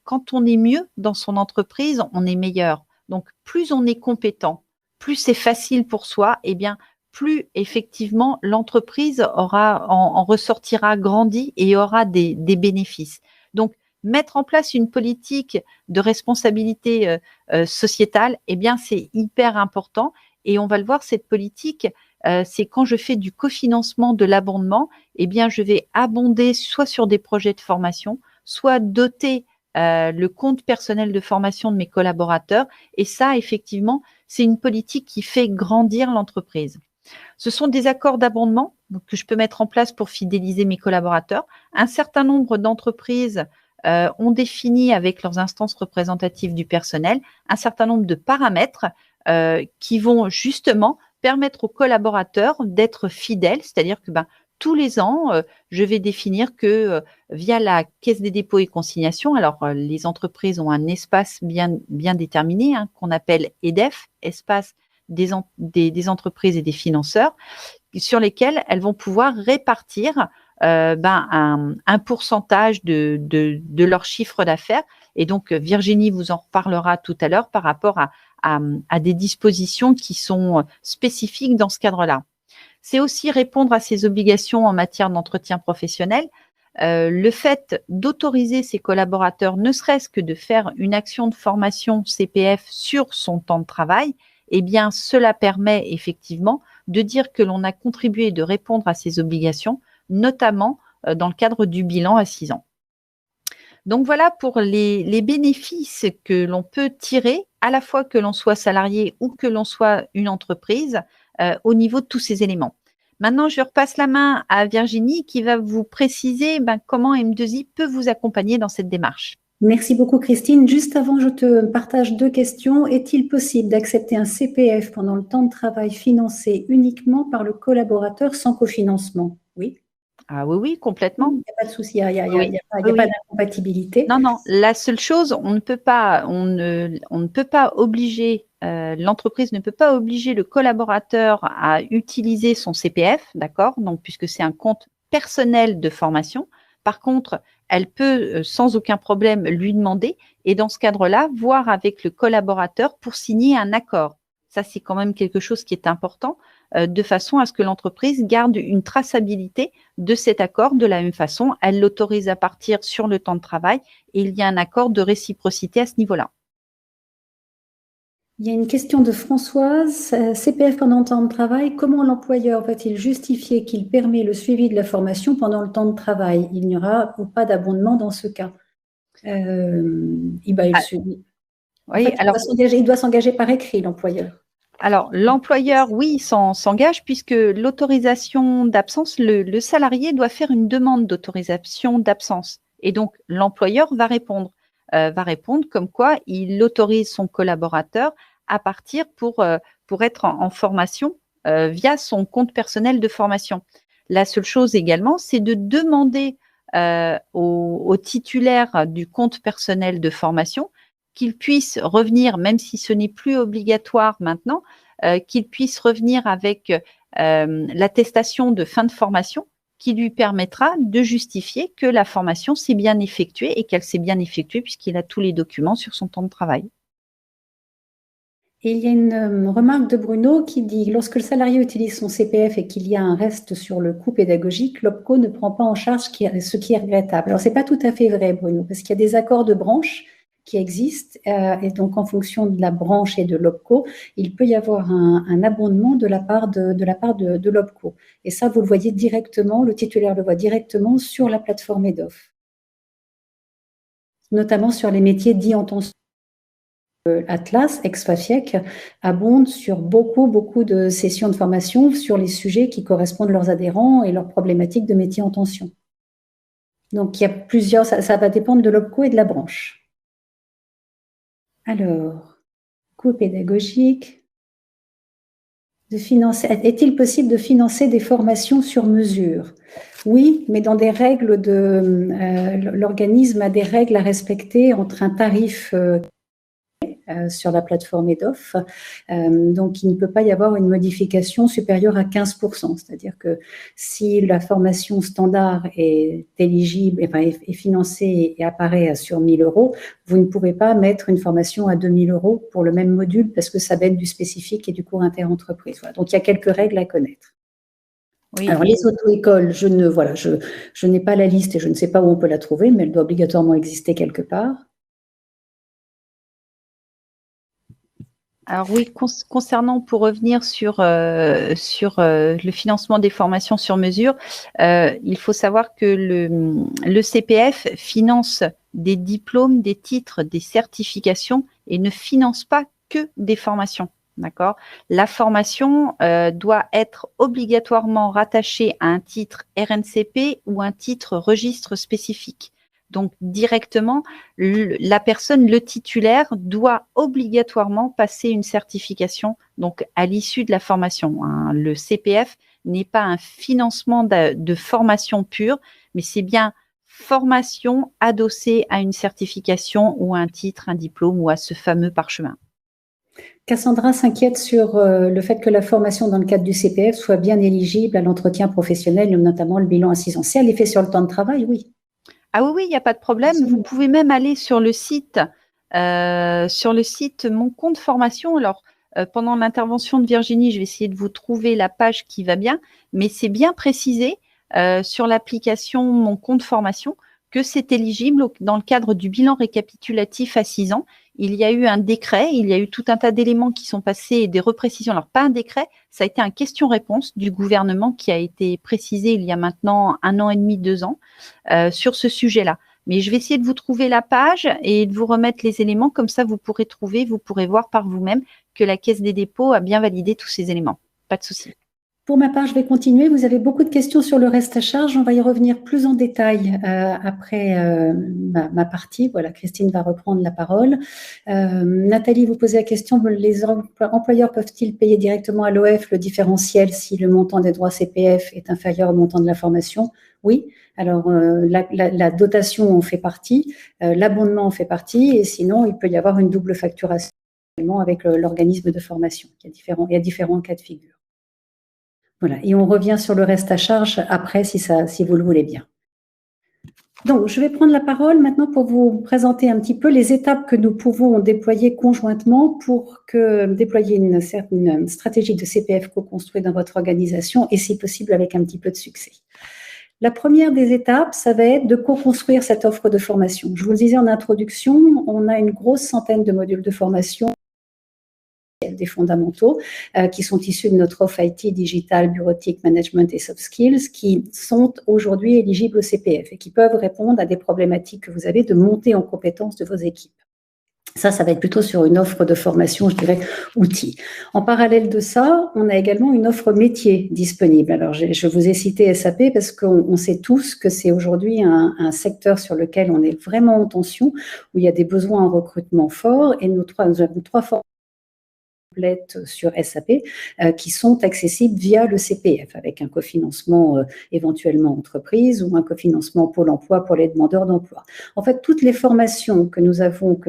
quand on est mieux dans son entreprise, on est meilleur. Donc, plus on est compétent, plus c'est facile pour soi, et bien, plus effectivement l'entreprise en ressortira grandi et aura des bénéfices. Donc, mettre en place une politique de responsabilité sociétale, eh bien, c'est hyper important. Et on va le voir, cette politique, c'est quand je fais du cofinancement de l'abondement, eh bien, je vais abonder soit sur des projets de formation, soit doter le compte personnel de formation de mes collaborateurs. Et ça, effectivement, c'est une politique qui fait grandir l'entreprise. Ce sont des accords d'abondement que je peux mettre en place pour fidéliser mes collaborateurs. Un certain nombre d'entreprises ont défini avec leurs instances représentatives du personnel un certain nombre de paramètres qui vont justement permettre aux collaborateurs d'être fidèles, c'est-à-dire que tous les ans, je vais définir que via la Caisse des dépôts et consignations, alors les entreprises ont un espace bien déterminé qu'on appelle EDEF, espace des entreprises et des financeurs, sur lesquels elles vont pouvoir répartir un pourcentage de leur chiffre d'affaires. Et donc, Virginie vous en reparlera tout à l'heure par rapport à des dispositions qui sont spécifiques dans ce cadre-là. C'est aussi répondre à ses obligations en matière d'entretien professionnel. Le fait d'autoriser ses collaborateurs, ne serait-ce que de faire une action de formation CPF sur son temps de travail, eh bien, cela permet effectivement de dire que l'on a contribué, de répondre à ses obligations, notamment dans le cadre du bilan à 6 ans. Donc voilà pour les bénéfices que l'on peut tirer, à la fois que l'on soit salarié ou que l'on soit une entreprise, au niveau de tous ces éléments. Maintenant, je repasse la main à Virginie qui va vous préciser comment M2I peut vous accompagner dans cette démarche. Merci beaucoup Christine. Juste avant, je te partage 2 questions. Est-il possible d'accepter un CPF pendant le temps de travail financé uniquement par le collaborateur sans cofinancement? Oui. Ah oui, oui, complètement. Il n'y a pas de souci, il n'y a, Oui, pas oui. d'incompatibilité. Non, non, la seule chose, on ne peut pas obliger, l'entreprise ne peut pas obliger le collaborateur à utiliser son CPF, d'accord? Donc, puisque c'est un compte personnel de formation. Par contre, elle peut sans aucun problème lui demander et dans ce cadre-là, voir avec le collaborateur pour signer un accord. Ça, c'est quand même quelque chose qui est important, de façon à ce que l'entreprise garde une traçabilité de cet accord. De la même façon, elle l'autorise à partir sur le temps de travail et il y a un accord de réciprocité à ce niveau-là. Il y a une question de Françoise. CPF pendant le temps de travail, comment l'employeur va-t-il justifier qu'il permet le suivi de la formation pendant le temps de travail? Il n'y aura pas d'abondement dans ce cas. Oui, alors, il doit s'engager par écrit, l'employeur. Alors, l'employeur, oui, s'engage puisque l'autorisation d'absence, le salarié doit faire une demande d'autorisation d'absence. Et donc, l'employeur va répondre comme quoi il autorise son collaborateur à partir pour être en formation via son compte personnel de formation. La seule chose également, c'est de demander au titulaire du compte personnel de formation qu'il puisse revenir, même si ce n'est plus obligatoire maintenant, qu'il puisse revenir avec l'attestation de fin de formation qui lui permettra de justifier que la formation s'est bien effectuée et qu'elle s'est bien effectuée puisqu'il a tous les documents sur son temps de travail. Et il y a une remarque de Bruno qui dit « Lorsque le salarié utilise son CPF et qu'il y a un reste sur le coût pédagogique, l'OPCO ne prend pas en charge ce qui est regrettable. » Alors, ce n'est pas tout à fait vrai, Bruno, parce qu'il y a des accords de branche qui existent et donc en fonction de la branche et de l'OPCO, il peut y avoir un abondement de la part de l'OPCO. Et ça, vous le voyez directement, le titulaire le voit directement sur la plateforme EDOF, notamment sur les métiers dits en tension. Atlas, ex-FAFIEC, abonde sur beaucoup de sessions de formation sur les sujets qui correspondent à leurs adhérents et leurs problématiques de métiers en tension. Donc, il y a plusieurs, ça va dépendre de l'OPCO et de la branche. Alors, coût pédagogique. Est-il possible de financer des formations sur mesure? Oui, mais dans des règles l'organisme a des règles à respecter entre un tarif sur la plateforme EDOF. Donc, il ne peut pas y avoir une modification supérieure à 15%. C'est-à-dire que si la formation standard est éligible, est financée et apparaît sur 1 000 €, vous ne pourrez pas mettre une formation à 2 000 € pour le même module parce que ça va être du spécifique et du cours inter-entreprise. Voilà. Donc, il y a quelques règles à connaître. Oui. Alors, les auto-écoles, je n'ai pas la liste et je ne sais pas où on peut la trouver, mais elle doit obligatoirement exister quelque part. Alors oui, concernant, pour revenir sur le financement des formations sur mesure, il faut savoir que le CPF finance des diplômes, des titres, des certifications et ne finance pas que des formations. D'accord ? La formation doit être obligatoirement rattachée à un titre RNCP ou un titre registre spécifique. Donc, directement, la personne, le titulaire, doit obligatoirement passer une certification, donc à l'issue de la formation. Le CPF n'est pas un financement de formation pure, mais c'est bien formation adossée à une certification ou à un titre, un diplôme ou à ce fameux parchemin. Cassandra s'inquiète sur le fait que la formation dans le cadre du CPF soit bien éligible à l'entretien professionnel, notamment le bilan à 6 ans. Si elle est faite sur le temps de travail, oui. Ah oui, il n'y a pas de problème. Vous pouvez même aller sur le site Mon compte formation. Alors, pendant l'intervention de Virginie, je vais essayer de vous trouver la page qui va bien, mais c'est bien précisé sur l'application Mon compte formation que c'est éligible dans le cadre du bilan récapitulatif à 6 ans. Il y a eu un décret, il y a eu tout un tas d'éléments qui sont passés et des reprécisions. Alors, pas un décret, ça a été un question-réponse du gouvernement qui a été précisé il y a maintenant 1 an et demi, 2 ans sur ce sujet-là. Mais je vais essayer de vous trouver la page et de vous remettre les éléments. Comme ça, vous pourrez voir par vous-même que la Caisse des dépôts a bien validé tous ces éléments. Pas de souci. Pour ma part, je vais continuer. Vous avez beaucoup de questions sur le reste à charge. On va y revenir plus en détail après ma partie. Voilà, Christine va reprendre la parole. Nathalie, vous posez la question, les employeurs peuvent-ils payer directement à l'OF le différentiel si le montant des droits CPF est inférieur au montant de la formation? Oui. Alors, la dotation en fait partie, l'abondement en fait partie, et sinon, il peut y avoir une double facturation avec l'organisme de formation. Il y a différents cas de figure. Voilà, et on revient sur le reste à charge après, si vous le voulez bien. Donc, je vais prendre la parole maintenant pour vous présenter un petit peu les étapes que nous pouvons déployer conjointement pour déployer une certaine stratégie de CPF co-construite dans votre organisation et si possible avec un petit peu de succès. La première des étapes, ça va être de co-construire cette offre de formation. Je vous le disais en introduction, on a une grosse centaine de modules de formation des fondamentaux qui sont issus de notre offre IT, digital, bureautique, management et soft skills qui sont aujourd'hui éligibles au CPF et qui peuvent répondre à des problématiques que vous avez de montée en compétences de vos équipes. Ça va être plutôt sur une offre de formation, je dirais, outils. En parallèle de ça, on a également une offre métier disponible. Alors, je vous ai cité SAP parce qu'on sait tous que c'est aujourd'hui un secteur sur lequel on est vraiment en tension, où il y a des besoins en recrutement forts et nous avons trois formations sur SAP qui sont accessibles via le CPF avec un cofinancement éventuellement entreprise ou un cofinancement Pôle emploi pour les demandeurs d'emploi. En fait, toutes les formations que nous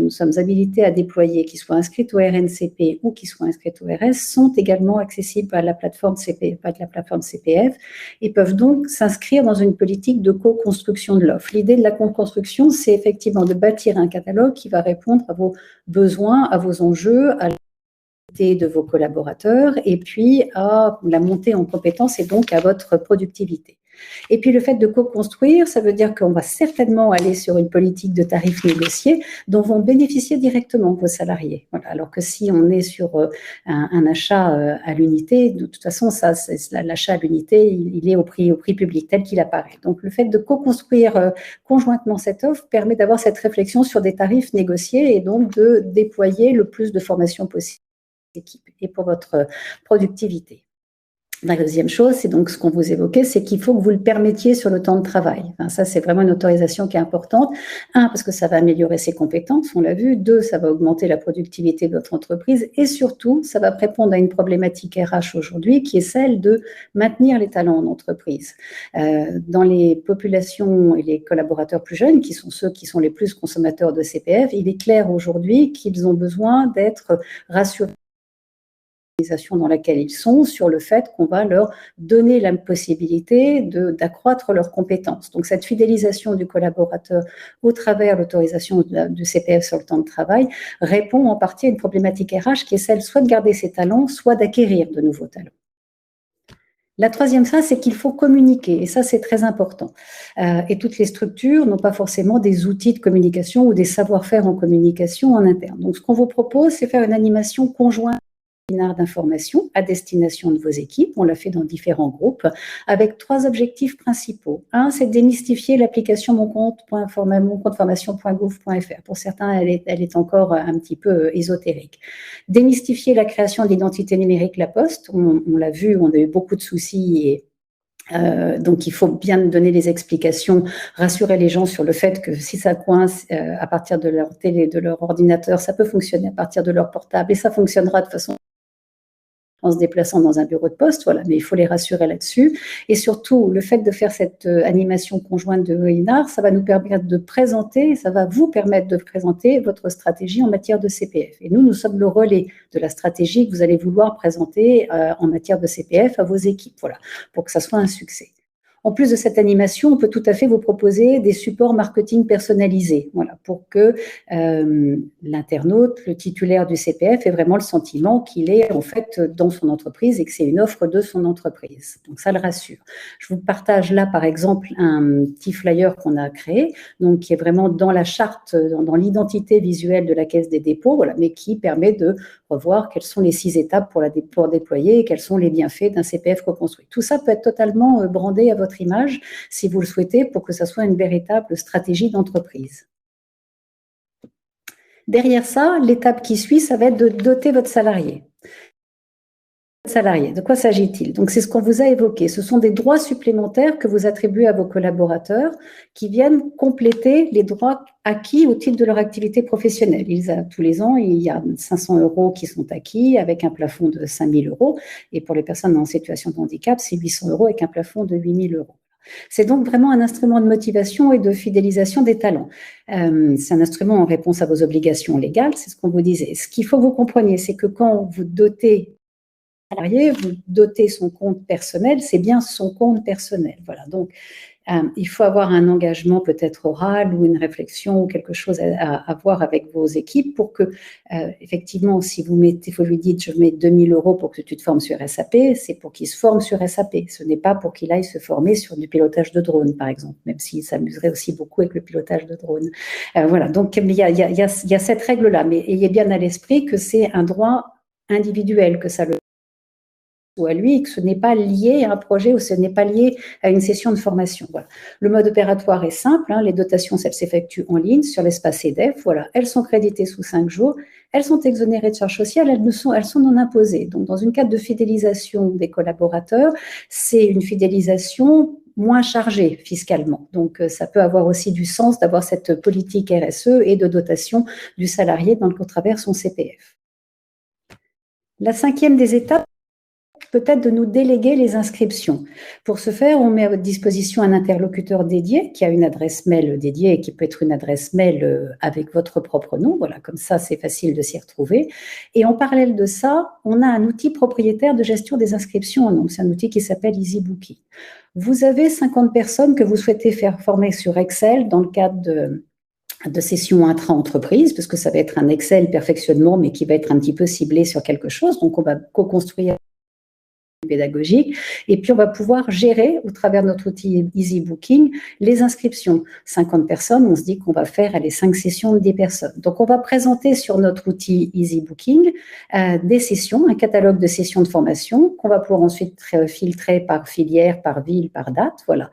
sommes habilités à déployer, qui soient inscrites au RNCP ou qui soient inscrites au RS, sont également accessibles à la plateforme CPF et peuvent donc s'inscrire dans une politique de co-construction de l'offre. L'idée de la co-construction, c'est effectivement de bâtir un catalogue qui va répondre à vos besoins, à vos enjeux, à de vos collaborateurs et puis à la montée en compétences et donc à votre productivité. Et puis le fait de co-construire, ça veut dire qu'on va certainement aller sur une politique de tarifs négociés dont vont bénéficier directement vos salariés. Voilà. Alors que si on est sur un achat à l'unité, de toute façon, l'achat à l'unité, il est au prix public tel qu'il apparaît. Donc le fait de co-construire conjointement cette offre permet d'avoir cette réflexion sur des tarifs négociés et donc de déployer le plus de formations possible équipe et pour votre productivité. La deuxième chose, c'est donc ce qu'on vous évoquait, c'est qu'il faut que vous le permettiez sur le temps de travail. Enfin, ça, c'est vraiment une autorisation qui est importante. Un, parce que ça va améliorer ses compétences, on l'a vu. Deux, ça va augmenter la productivité de votre entreprise. Et surtout, ça va répondre à une problématique RH aujourd'hui qui est celle de maintenir les talents en entreprise. Dans les populations et les collaborateurs plus jeunes, qui sont ceux qui sont les plus consommateurs de CPF, il est clair aujourd'hui qu'ils ont besoin d'être rassurés dans laquelle ils sont, sur le fait qu'on va leur donner la possibilité d'accroître leurs compétences. Donc, cette fidélisation du collaborateur au travers l'autorisation du CPF sur le temps de travail répond en partie à une problématique RH qui est celle soit de garder ses talents, soit d'acquérir de nouveaux talents. La troisième phase, c'est qu'il faut communiquer, et ça, c'est très important. Et toutes les structures n'ont pas forcément des outils de communication ou des savoir-faire en communication en interne. Donc, ce qu'on vous propose, c'est faire une animation conjointe d'information à destination de vos équipes. On l'a fait dans différents groupes avec trois objectifs principaux. Un, c'est de démystifier l'application moncompteformation.gouv.fr. Pour certains, elle est encore un petit peu ésotérique. Démystifier la création d'identité numérique La Poste. On l'a vu, on a eu beaucoup de soucis et donc, il faut bien donner les explications, rassurer les gens sur le fait que si ça coince à partir de leur télé, de leur ordinateur, ça peut fonctionner à partir de leur portable et ça fonctionnera de façon en se déplaçant dans un bureau de poste, voilà, mais il faut les rassurer là-dessus. Et surtout, le fait de faire cette animation conjointe de webinaire, ça va nous permettre de présenter, ça va vous permettre de présenter votre stratégie en matière de CPF. Et nous sommes le relais de la stratégie que vous allez vouloir présenter en matière de CPF à vos équipes, voilà, pour que ça soit un succès. En plus de cette animation, on peut tout à fait vous proposer des supports marketing personnalisés, voilà, pour que l'internaute, le titulaire du CPF, ait vraiment le sentiment qu'il est en fait dans son entreprise et que c'est une offre de son entreprise. Donc ça le rassure. Je vous partage là, par exemple, un petit flyer qu'on a créé, donc qui est vraiment dans la charte, dans l'identité visuelle de la Caisse des dépôts, voilà, mais qui permet de revoir quelles sont les 6 étapes pour déployer et quels sont les bienfaits d'un CPF reconstruit. Tout ça peut être totalement brandé à votre image, si vous le souhaitez, pour que ça soit une véritable stratégie d'entreprise. Derrière ça, l'étape qui suit, ça va être de doter votre salarié. salariés. De quoi s'agit-il? Donc, c'est ce qu'on vous a évoqué. Ce sont des droits supplémentaires que vous attribuez à vos collaborateurs qui viennent compléter les droits acquis au titre de leur activité professionnelle. Tous les ans, il y a 500 € qui sont acquis avec un plafond de 5 000 €. Et pour les personnes en situation de handicap, c'est 800 € avec un plafond de 8 000 €. C'est donc vraiment un instrument de motivation et de fidélisation des talents. C'est un instrument en réponse à vos obligations légales, c'est ce qu'on vous disait. Ce qu'il faut que vous compreniez, c'est que quand vous dotez salarié, vous dotez son compte personnel, c'est bien son compte personnel. Voilà. Donc, il faut avoir un engagement peut-être oral ou une réflexion ou quelque chose à voir avec vos équipes pour que, effectivement, si vous lui dites, je mets 2 000 € pour que tu te formes sur SAP, c'est pour qu'il se forme sur SAP. Ce n'est pas pour qu'il aille se former sur du pilotage de drone, par exemple, même s'il s'amuserait aussi beaucoup avec le pilotage de drone. Voilà. Donc, il y a cette règle-là, mais ayez bien à l'esprit que c'est un droit individuel, que ça le ou à lui, et que ce n'est pas lié à un projet ou ce n'est pas lié à une session de formation. Voilà. Le mode opératoire est simple, les dotations, elles s'effectuent en ligne sur l'espace EDEF. Voilà. Elles sont créditées sous 5 jours, elles sont exonérées de charges sociales, elles sont non imposées. Donc, dans une cadre de fidélisation des collaborateurs, c'est une fidélisation moins chargée fiscalement. Donc, ça peut avoir aussi du sens d'avoir cette politique RSE et de dotation du salarié au travers son CPF. La 5e des étapes, peut-être de nous déléguer les inscriptions. Pour ce faire, on met à votre disposition un interlocuteur dédié qui a une adresse mail dédiée et qui peut être une adresse mail avec votre propre nom. Voilà, comme ça, c'est facile de s'y retrouver. Et en parallèle de ça, on a un outil propriétaire de gestion des inscriptions en nombre. C'est un outil qui s'appelle EasyBooking. Vous avez 50 personnes que vous souhaitez faire former sur Excel dans le cadre de sessions intra-entreprise, parce que ça va être un Excel perfectionnement, mais qui va être un petit peu ciblé sur quelque chose. Donc, on va co-construire pédagogique, et puis on va pouvoir gérer au travers de notre outil EasyBooking les inscriptions. 50 personnes, on se dit qu'on va faire les 5 sessions de 10 personnes. Donc on va présenter sur notre outil EasyBooking des sessions, un catalogue de sessions de formation qu'on va pouvoir ensuite filtrer par filière, par ville, par date. Voilà.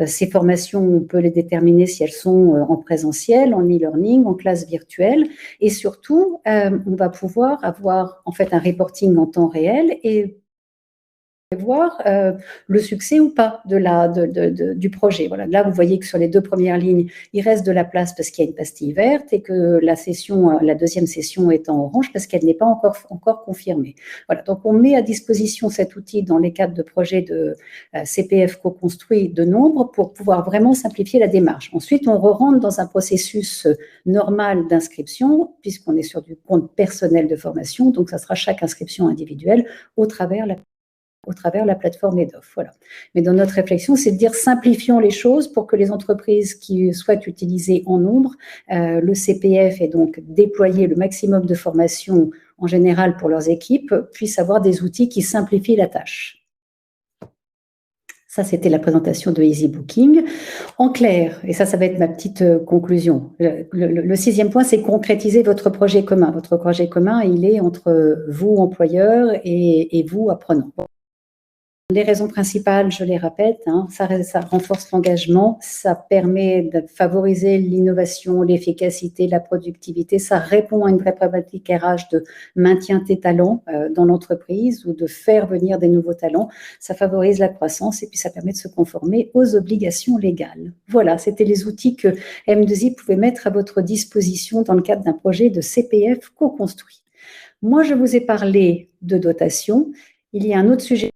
Ces formations, on peut les déterminer si elles sont en présentiel, en e-learning, en classe virtuelle, et surtout, on va pouvoir avoir en fait un reporting en temps réel et voir le succès ou pas du projet. Voilà. Là, vous voyez que sur les 2 premières lignes, il reste de la place parce qu'il y a une pastille verte et que la 2e session est en orange parce qu'elle n'est pas encore confirmée. Voilà. Donc, on met à disposition cet outil dans les cadres de projets de CPF co-construit de nombre pour pouvoir vraiment simplifier la démarche. Ensuite, on rentre dans un processus normal d'inscription puisqu'on est sur du compte personnel de formation. Donc, ça sera chaque inscription individuelle au travers la plateforme EDOF. Voilà. Mais dans notre réflexion, c'est de dire simplifions les choses pour que les entreprises qui souhaitent utiliser en nombre le CPF et donc déployer le maximum de formations en général pour leurs équipes puissent avoir des outils qui simplifient la tâche. Ça, c'était la présentation de EasyBooking. En clair, et ça va être ma petite conclusion, le 6e point, c'est concrétiser votre projet commun. Votre projet commun, il est entre vous, employeurs, et vous, apprenants. Les raisons principales, je les répète, ça renforce l'engagement, ça permet de favoriser l'innovation, l'efficacité, la productivité, ça répond à une vraie problématique RH de maintien des talents dans l'entreprise ou de faire venir des nouveaux talents, ça favorise la croissance et puis ça permet de se conformer aux obligations légales. Voilà, c'était les outils que M2I pouvait mettre à votre disposition dans le cadre d'un projet de CPF co-construit. Moi, je vous ai parlé de dotation. Il y a un autre sujet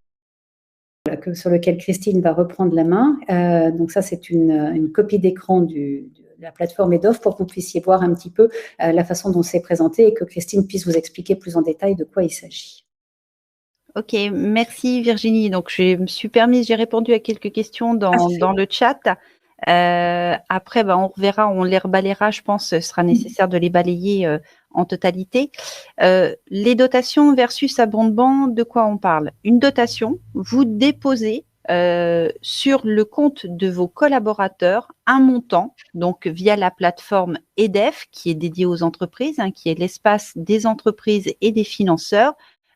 sur lequel Christine va reprendre la main. Donc ça, c'est une copie d'écran de la plateforme EDOF pour que vous puissiez voir un petit peu la façon dont c'est présenté et que Christine puisse vous expliquer plus en détail de quoi il s'agit. Ok, merci Virginie. Donc, je me suis permise, j'ai répondu à quelques questions dans le chat. Après, on reverra, on les rebalayera, je pense, ce sera nécessaire de les balayer en totalité. Les dotations versus abondement, de quoi on parle? Une dotation, vous déposez sur le compte de vos collaborateurs un montant, donc via la plateforme EDEF, qui est dédiée aux entreprises, qui est l'espace des entreprises et des financeurs,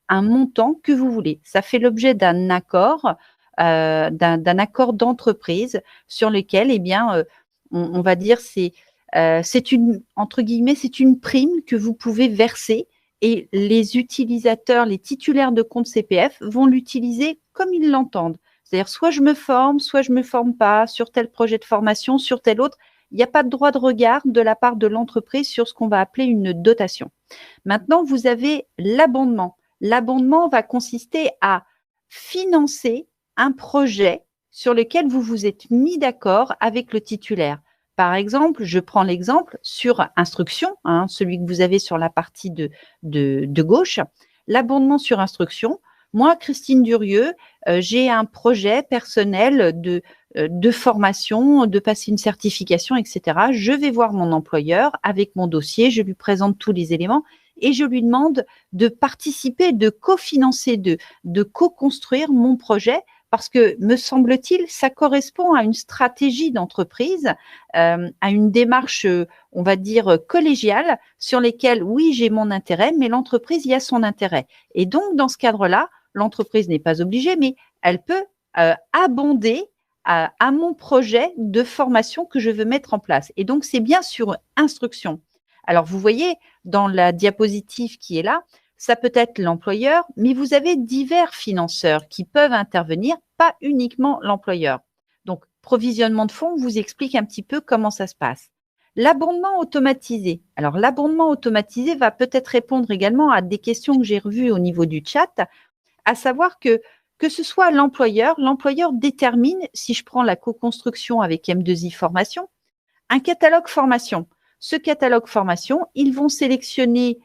un montant que vous voulez. Ça fait l'objet d'un accord, d'un accord d'entreprise sur lequel, on va dire, c'est une, entre guillemets, c'est une prime que vous pouvez verser et les utilisateurs, les titulaires de compte CPF vont l'utiliser comme ils l'entendent. C'est-à-dire, soit je me forme pas sur tel projet de formation, sur tel autre. Il n'y a pas de droit de regard de la part de l'entreprise sur ce qu'on va appeler une dotation. Maintenant, vous avez l'abondement. L'abondement va consister à financer un projet sur lequel vous vous êtes mis d'accord avec le titulaire. Par exemple, je prends l'exemple sur instruction, celui que vous avez sur la partie de gauche, l'abondement sur instruction. Moi, Christine Durieux, j'ai un projet personnel de formation, de passer une certification, etc. Je vais voir mon employeur avec mon dossier, je lui présente tous les éléments et je lui demande de participer, de cofinancer, de co-construire mon projet parce que, me semble-t-il, ça correspond à une stratégie d'entreprise, à une démarche, on va dire, collégiale sur lesquelles, oui, j'ai mon intérêt, mais l'entreprise y a son intérêt. Et donc, dans ce cadre-là, l'entreprise n'est pas obligée, mais elle peut abonder à mon projet de formation que je veux mettre en place. Et donc, c'est bien sur instruction. Alors, vous voyez, dans la diapositive qui est là, ça peut être l'employeur, mais vous avez divers financeurs qui peuvent intervenir, pas uniquement l'employeur. Donc, provisionnement de fonds vous explique un petit peu comment ça se passe. L'abondement automatisé. Alors, l'abondement automatisé va peut-être répondre également à des questions que j'ai revues au niveau du chat, à savoir que ce soit l'employeur détermine, si je prends la co-construction avec M2I Formation, un catalogue formation. Ce catalogue formation, ils vont sélectionner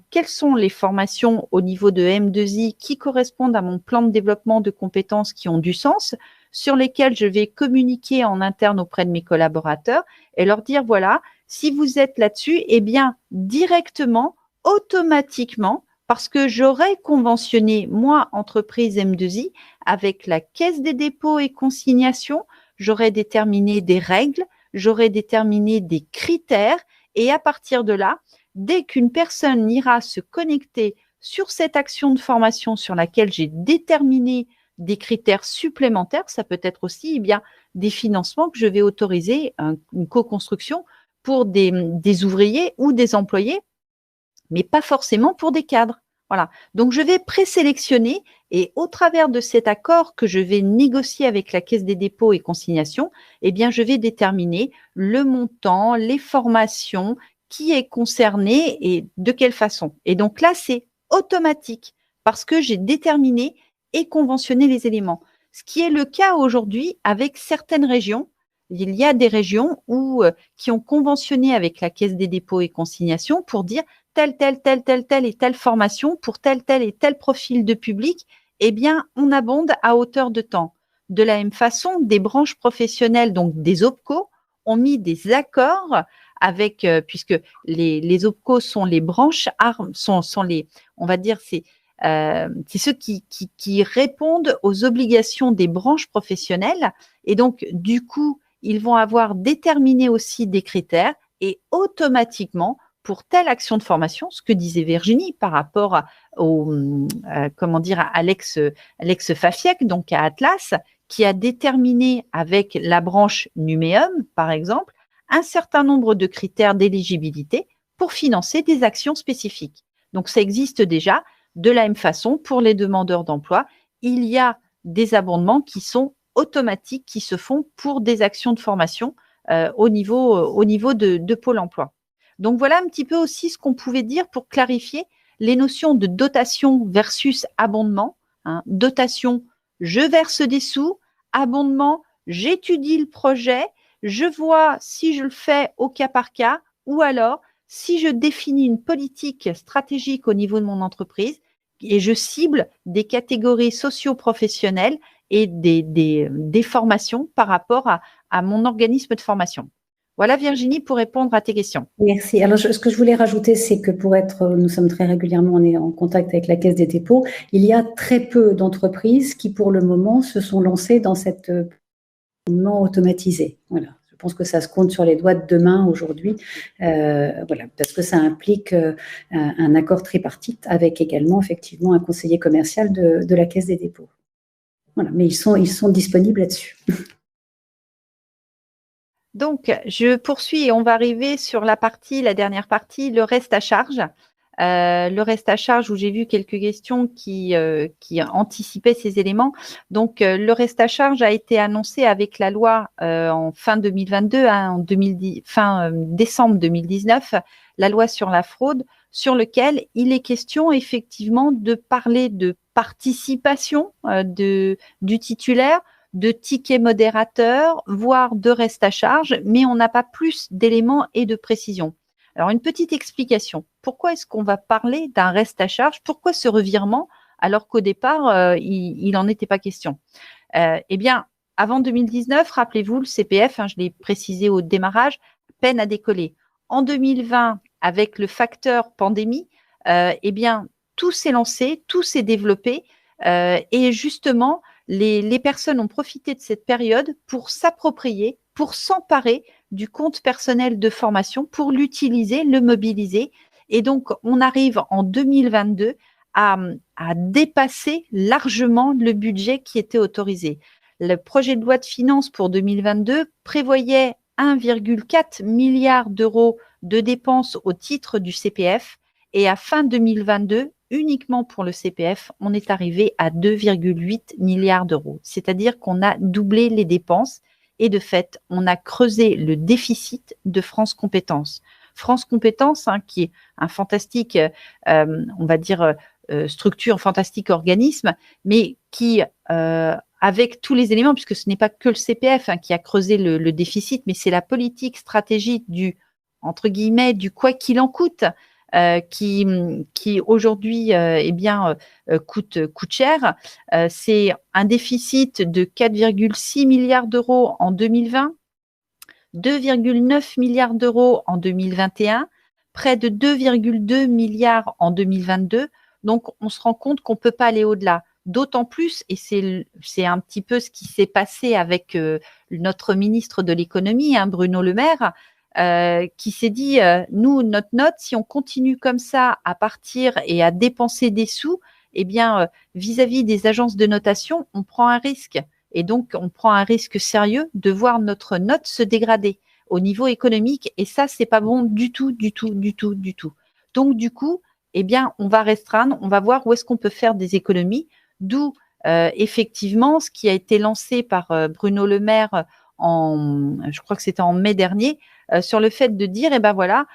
quelles sont les formations au niveau de M2I qui correspondent à mon plan de développement de compétences qui ont du sens, sur lesquelles je vais communiquer en interne auprès de mes collaborateurs et leur dire, voilà, si vous êtes là-dessus, directement, automatiquement, parce que j'aurais conventionné, moi, entreprise M2I, avec la Caisse des dépôts et consignations, j'aurais déterminé des règles, j'aurais déterminé des critères et à partir de là, dès qu'une personne ira se connecter sur cette action de formation sur laquelle j'ai déterminé des critères supplémentaires, ça peut être aussi des financements que je vais autoriser, une co-construction pour des ouvriers ou des employés, mais pas forcément pour des cadres. Voilà. Donc, je vais présélectionner et au travers de cet accord que je vais négocier avec la Caisse des dépôts et consignations, je vais déterminer le montant, les formations, qui est concerné et de quelle façon. Et donc là, c'est automatique parce que j'ai déterminé et conventionné les éléments. Ce qui est le cas aujourd'hui avec certaines régions. Il y a des régions qui ont conventionné avec la Caisse des dépôts et consignations pour dire telle et telle formation pour tel et tel profil de public, on abonde à hauteur de temps. De la même façon, des branches professionnelles, donc des OPCO, ont mis des accords avec, puisque les OPCO sont les branches, sont les, on va dire, c'est ceux qui répondent aux obligations des branches professionnelles. Et donc, du coup, ils vont avoir déterminé aussi des critères et automatiquement, pour telle action de formation, ce que disait Virginie par rapport à Alex Fafiek, donc à Atlas, qui a déterminé avec la branche Numéum, par exemple, un certain nombre de critères d'éligibilité pour financer des actions spécifiques. Donc, ça existe déjà. De la même façon, pour les demandeurs d'emploi, il y a des abondements qui sont automatiques, qui se font pour des actions de formation au niveau de Pôle emploi. Donc, voilà un petit peu aussi ce qu'on pouvait dire pour clarifier les notions de dotation versus abondement. Dotation, je verse des sous. Abondement, j'étudie le projet. Je vois si je le fais au cas par cas ou alors si je définis une politique stratégique au niveau de mon entreprise et je cible des catégories socio-professionnelles et des formations par rapport à mon organisme de formation. Voilà, Virginie, pour répondre à tes questions. Merci. Alors, ce que je voulais rajouter, c'est que nous sommes très régulièrement en contact avec la Caisse des dépôts. Il y a très peu d'entreprises qui, pour le moment, se sont lancées dans cet abonnement automatisé. Voilà. Je pense que ça se compte sur les doigts de deux mains aujourd'hui, voilà, parce que ça implique un accord tripartite avec également, effectivement, un conseiller commercial de la Caisse des dépôts. Voilà, mais ils sont disponibles là-dessus. Donc, je poursuis et on va arriver sur la dernière partie, le reste à charge. Le reste à charge, où j'ai vu quelques questions qui anticipaient ces éléments. Donc, le reste à charge a été annoncé avec la loi en fin 2022, en fin décembre 2019, la loi sur la fraude, sur lequel il est question effectivement de parler de participation du titulaire, de tickets modérateurs, voire de reste à charge, mais on n'a pas plus d'éléments et de précisions. Alors, une petite explication. Pourquoi est-ce qu'on va parler d'un reste à charge? Pourquoi ce revirement alors qu'au départ, il n'en était pas question? Eh bien, avant 2019, rappelez-vous, le CPF, je l'ai précisé au démarrage, peine à décoller. En 2020, avec le facteur pandémie, eh bien, tout s'est lancé, tout s'est développé et justement, les personnes ont profité de cette période pour s'approprier, pour s'emparer du compte personnel de formation, pour l'utiliser, le mobiliser. Et donc, on arrive en 2022 à dépasser largement le budget qui était autorisé. Le projet de loi de finances pour 2022 prévoyait 1,4 milliard d'euros de dépenses au titre du CPF et à fin 2022, uniquement pour le CPF, on est arrivé à 2,8 milliards d'euros. C'est-à-dire qu'on a doublé les dépenses et de fait, on a creusé le déficit de France Compétences. France Compétences, qui est un fantastique, on va dire, structure, fantastique organisme, mais qui, avec tous les éléments, puisque ce n'est pas que le CPF qui a creusé le déficit, mais c'est la politique stratégique du, entre guillemets, du quoi qu'il en coûte, qui aujourd'hui coûte cher. C'est un déficit de 4,6 milliards d'euros en 2020, 2,9 milliards d'euros en 2021, près de 2,2 milliards en 2022. Donc, on se rend compte qu'on ne peut pas aller au-delà. D'autant plus, et c'est un petit peu ce qui s'est passé avec notre ministre de l'économie, Bruno Le Maire, qui s'est dit, nous, notre note, si on continue comme ça à partir et à dépenser des sous, eh bien, vis-à-vis des agences de notation, on prend un risque. Et donc, on prend un risque sérieux de voir notre note se dégrader au niveau économique. Et ça, c'est pas bon du tout, du tout, du tout, du tout. Donc, du coup, eh bien, on va restreindre, on va voir où est-ce qu'on peut faire des économies. D'où, effectivement, ce qui a été lancé par Bruno Le Maire je crois que c'était en mai dernier, sur le fait de dire, voilà,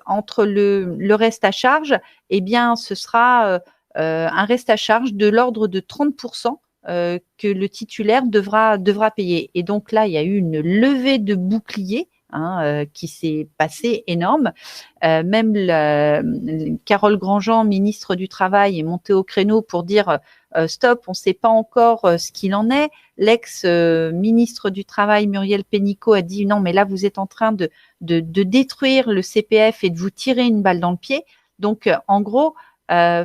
entre le reste à charge, eh bien, ce sera un reste à charge de l'ordre de 30% que le titulaire devra payer. Et donc là, il y a eu une levée de bouclier qui s'est passée énorme. Même Carole Grandjean, ministre du Travail, est montée au créneau pour dire stop, on ne sait pas encore ce qu'il en est. L'ex-ministre du Travail, Muriel Pénicaud, a dit non, mais là, vous êtes en train de détruire le CPF et de vous tirer une balle dans le pied. Donc, en gros,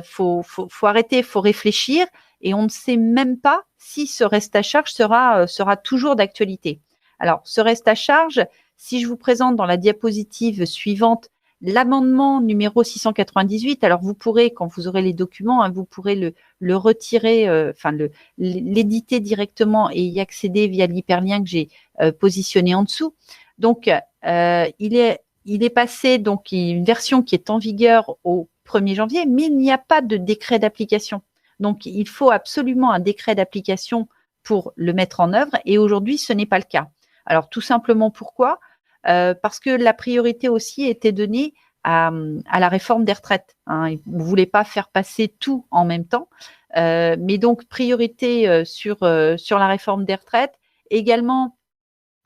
faut arrêter, faut réfléchir. Et on ne sait même pas si ce reste à charge sera toujours d'actualité. Alors, ce reste à charge, si je vous présente dans la diapositive suivante l'amendement numéro 698, alors vous pourrez, quand vous aurez les documents, vous pourrez le retirer, l'éditer directement et y accéder via l'hyperlien que j'ai positionné en dessous. Donc, il est passé, donc une version qui est en vigueur au 1er janvier, mais il n'y a pas de décret d'application. Donc, il faut absolument un décret d'application pour le mettre en œuvre et aujourd'hui, ce n'est pas le cas. Alors, tout simplement pourquoi ? Parce que la priorité aussi était donnée à la réforme des retraites. Vous ne voulez pas faire passer tout en même temps, mais donc priorité sur la réforme des retraites. Également,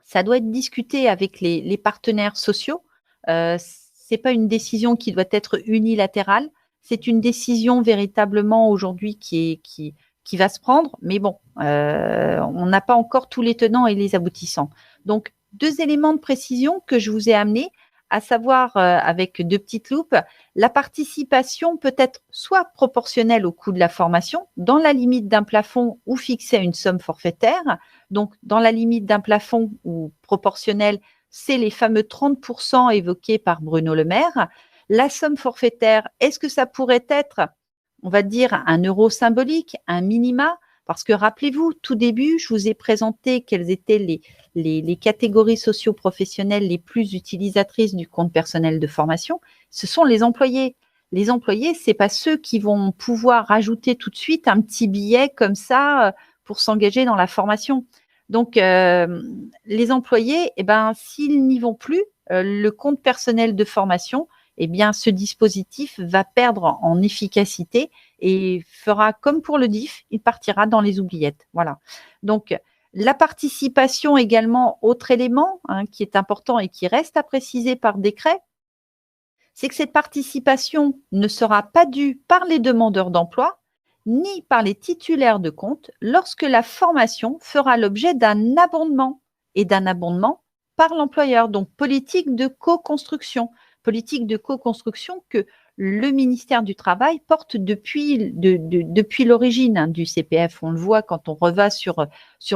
ça doit être discuté avec les partenaires sociaux. C'est pas une décision qui doit être unilatérale. C'est une décision véritablement aujourd'hui qui va se prendre, mais bon, on n'a pas encore tous les tenants et les aboutissants. Donc, 2 éléments de précision que je vous ai amenés, à savoir avec 2 petites loupes, la participation peut être soit proportionnelle au coût de la formation, dans la limite d'un plafond ou fixée à une somme forfaitaire. Donc, dans la limite d'un plafond ou proportionnelle, c'est les fameux 30% évoqués par Bruno Le Maire. La somme forfaitaire, est-ce que ça pourrait être, on va dire, un euro symbolique, un minima? Parce que rappelez-vous, tout début, je vous ai présenté quelles étaient les catégories socio-professionnelles les plus utilisatrices du compte personnel de formation. Ce sont les employés. Les employés, c'est pas ceux qui vont pouvoir rajouter tout de suite un petit billet comme ça pour s'engager dans la formation. Donc, les employés, eh ben, s'ils n'y vont plus, le compte personnel de formation, eh bien, ce dispositif va perdre en efficacité et fera comme pour le DIF, il partira dans les oubliettes. Voilà. Donc, la participation également, autre élément qui est important et qui reste à préciser par décret, c'est que cette participation ne sera pas due par les demandeurs d'emploi ni par les titulaires de compte lorsque la formation fera l'objet d'un abondement et d'un abondement par l'employeur. Donc, politique de co-construction que le ministère du Travail porte depuis l'origine du CPF. On le voit quand on reva sur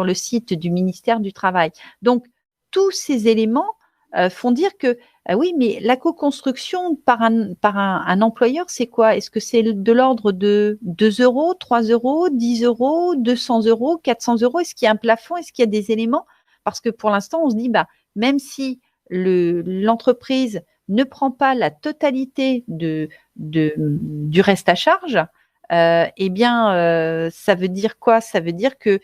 le site du ministère du Travail. Donc, tous ces éléments font dire que oui, mais la co-construction par un employeur, c'est quoi? Est-ce que c'est de l'ordre de 2 €, 3 €, 10 €, 200 €, 400 €? Est-ce qu'il y a un plafond? Est-ce qu'il y a des éléments? Parce que pour l'instant, on se dit, même si l'entreprise ne prend pas la totalité du reste à charge, eh bien, ça veut dire quoi? Ça veut dire que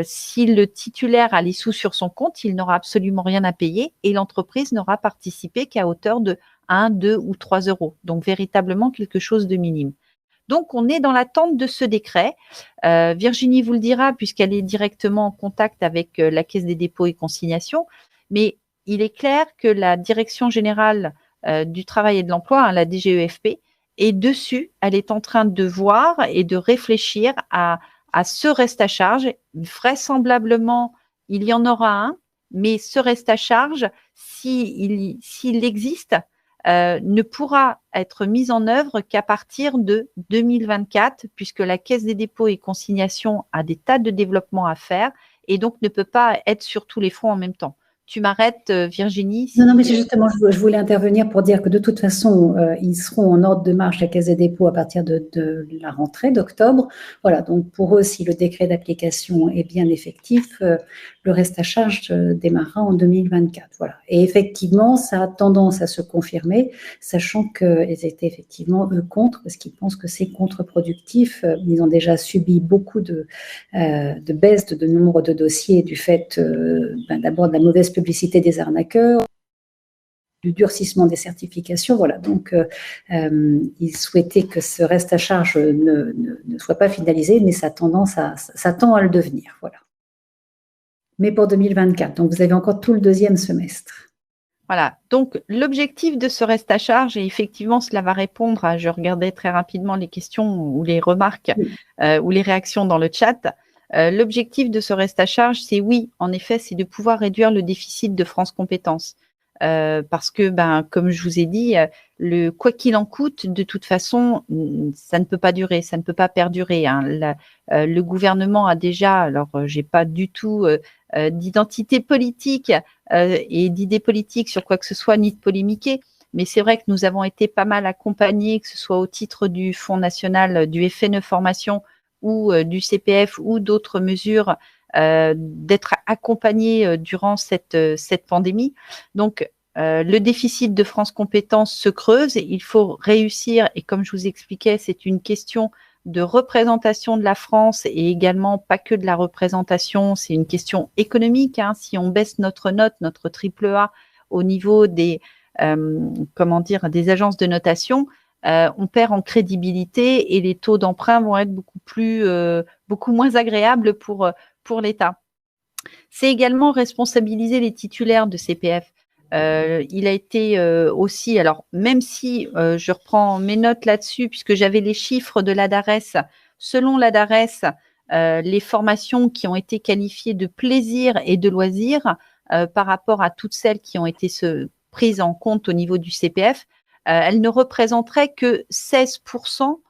si le titulaire a les sous sur son compte, il n'aura absolument rien à payer et l'entreprise n'aura participé qu'à hauteur de 1, 2 ou 3 €. Donc, véritablement quelque chose de minime. Donc, on est dans l'attente de ce décret. Virginie vous le dira puisqu'elle est directement en contact avec la Caisse des dépôts et consignations. Mais il est clair que la Direction générale du travail et de l'emploi, la DGEFP, est dessus. Elle est en train de voir et de réfléchir à ce reste à charge. Vraisemblablement, il y en aura un, mais ce reste à charge, s'il existe, ne pourra être mis en œuvre qu'à partir de 2024, puisque la Caisse des dépôts et consignations a des tas de développements à faire et donc ne peut pas être sur tous les fronts en même temps. Tu m'arrêtes, Virginie? Non, mais justement, je voulais intervenir pour dire que de toute façon, ils seront en ordre de marche, la Caisse des dépôts, à partir de la rentrée d'octobre. Voilà, donc pour eux, si le décret d'application est bien effectif, le reste à charge démarrera en 2024. Voilà. Et effectivement, ça a tendance à se confirmer, sachant qu'ils étaient effectivement, eux, contre, parce qu'ils pensent que c'est contre-productif. Ils ont déjà subi beaucoup de baisse de nombre de dossiers du fait d'abord de la mauvaise publicité des arnaqueurs, du durcissement des certifications. Voilà, donc ils souhaitaient que ce reste à charge ne soit pas finalisé, mais ça tend à le devenir. Voilà. Mais pour 2024, donc vous avez encore tout le deuxième semestre. Voilà, donc l'objectif de ce reste à charge, et effectivement cela va répondre à, je regardais très rapidement les questions ou les remarques ou les réactions dans le chat. L'objectif de ce reste à charge, c'est oui, en effet, c'est de pouvoir réduire le déficit de France Compétences. Parce que, comme je vous ai dit, le quoi qu'il en coûte, de toute façon, ça ne peut pas durer, ça ne peut pas perdurer. Le gouvernement a déjà, alors j'ai pas du tout d'identité politique et d'idées politiques sur quoi que ce soit, ni de polémiquer, mais c'est vrai que nous avons été pas mal accompagnés, que ce soit au titre du Fonds national du FNE Formation ou du CPF ou d'autres mesures, d'être accompagnés durant cette pandémie. Donc, le déficit de France Compétences se creuse. Il faut réussir, et comme je vous expliquais, c'est une question de représentation de la France et également pas que de la représentation, c'est une question économique. Si on baisse notre note, notre AAA au niveau des des agences de notation, on perd en crédibilité et les taux d'emprunt vont être beaucoup moins agréables pour l'État. C'est également responsabiliser les titulaires de CPF. Il a été aussi, alors même si je reprends mes notes là-dessus, puisque j'avais les chiffres de l'ADARES, selon l'ADARES, les formations qui ont été qualifiées de plaisir et de loisir par rapport à toutes celles qui ont été prises en compte au niveau du CPF, elles ne représenteraient que 16%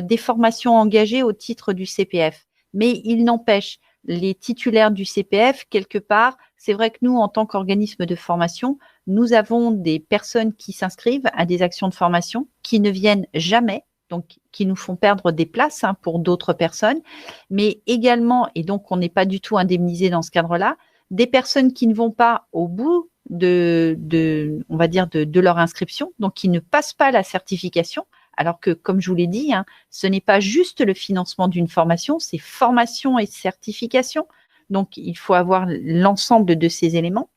des formations engagées au titre du CPF. Mais il n'empêche, les titulaires du CPF, quelque part, c'est vrai que nous, en tant qu'organisme de formation, nous avons des personnes qui s'inscrivent à des actions de formation qui ne viennent jamais. donc qui nous font perdre des places pour d'autres personnes, mais également, et donc on n'est pas du tout indemnisé dans ce cadre-là, des personnes qui ne vont pas au bout on va dire de leur inscription, donc qui ne passent pas la certification, alors que, comme je vous l'ai dit, ce n'est pas juste le financement d'une formation, c'est formation et certification. Donc, il faut avoir l'ensemble de ces éléments.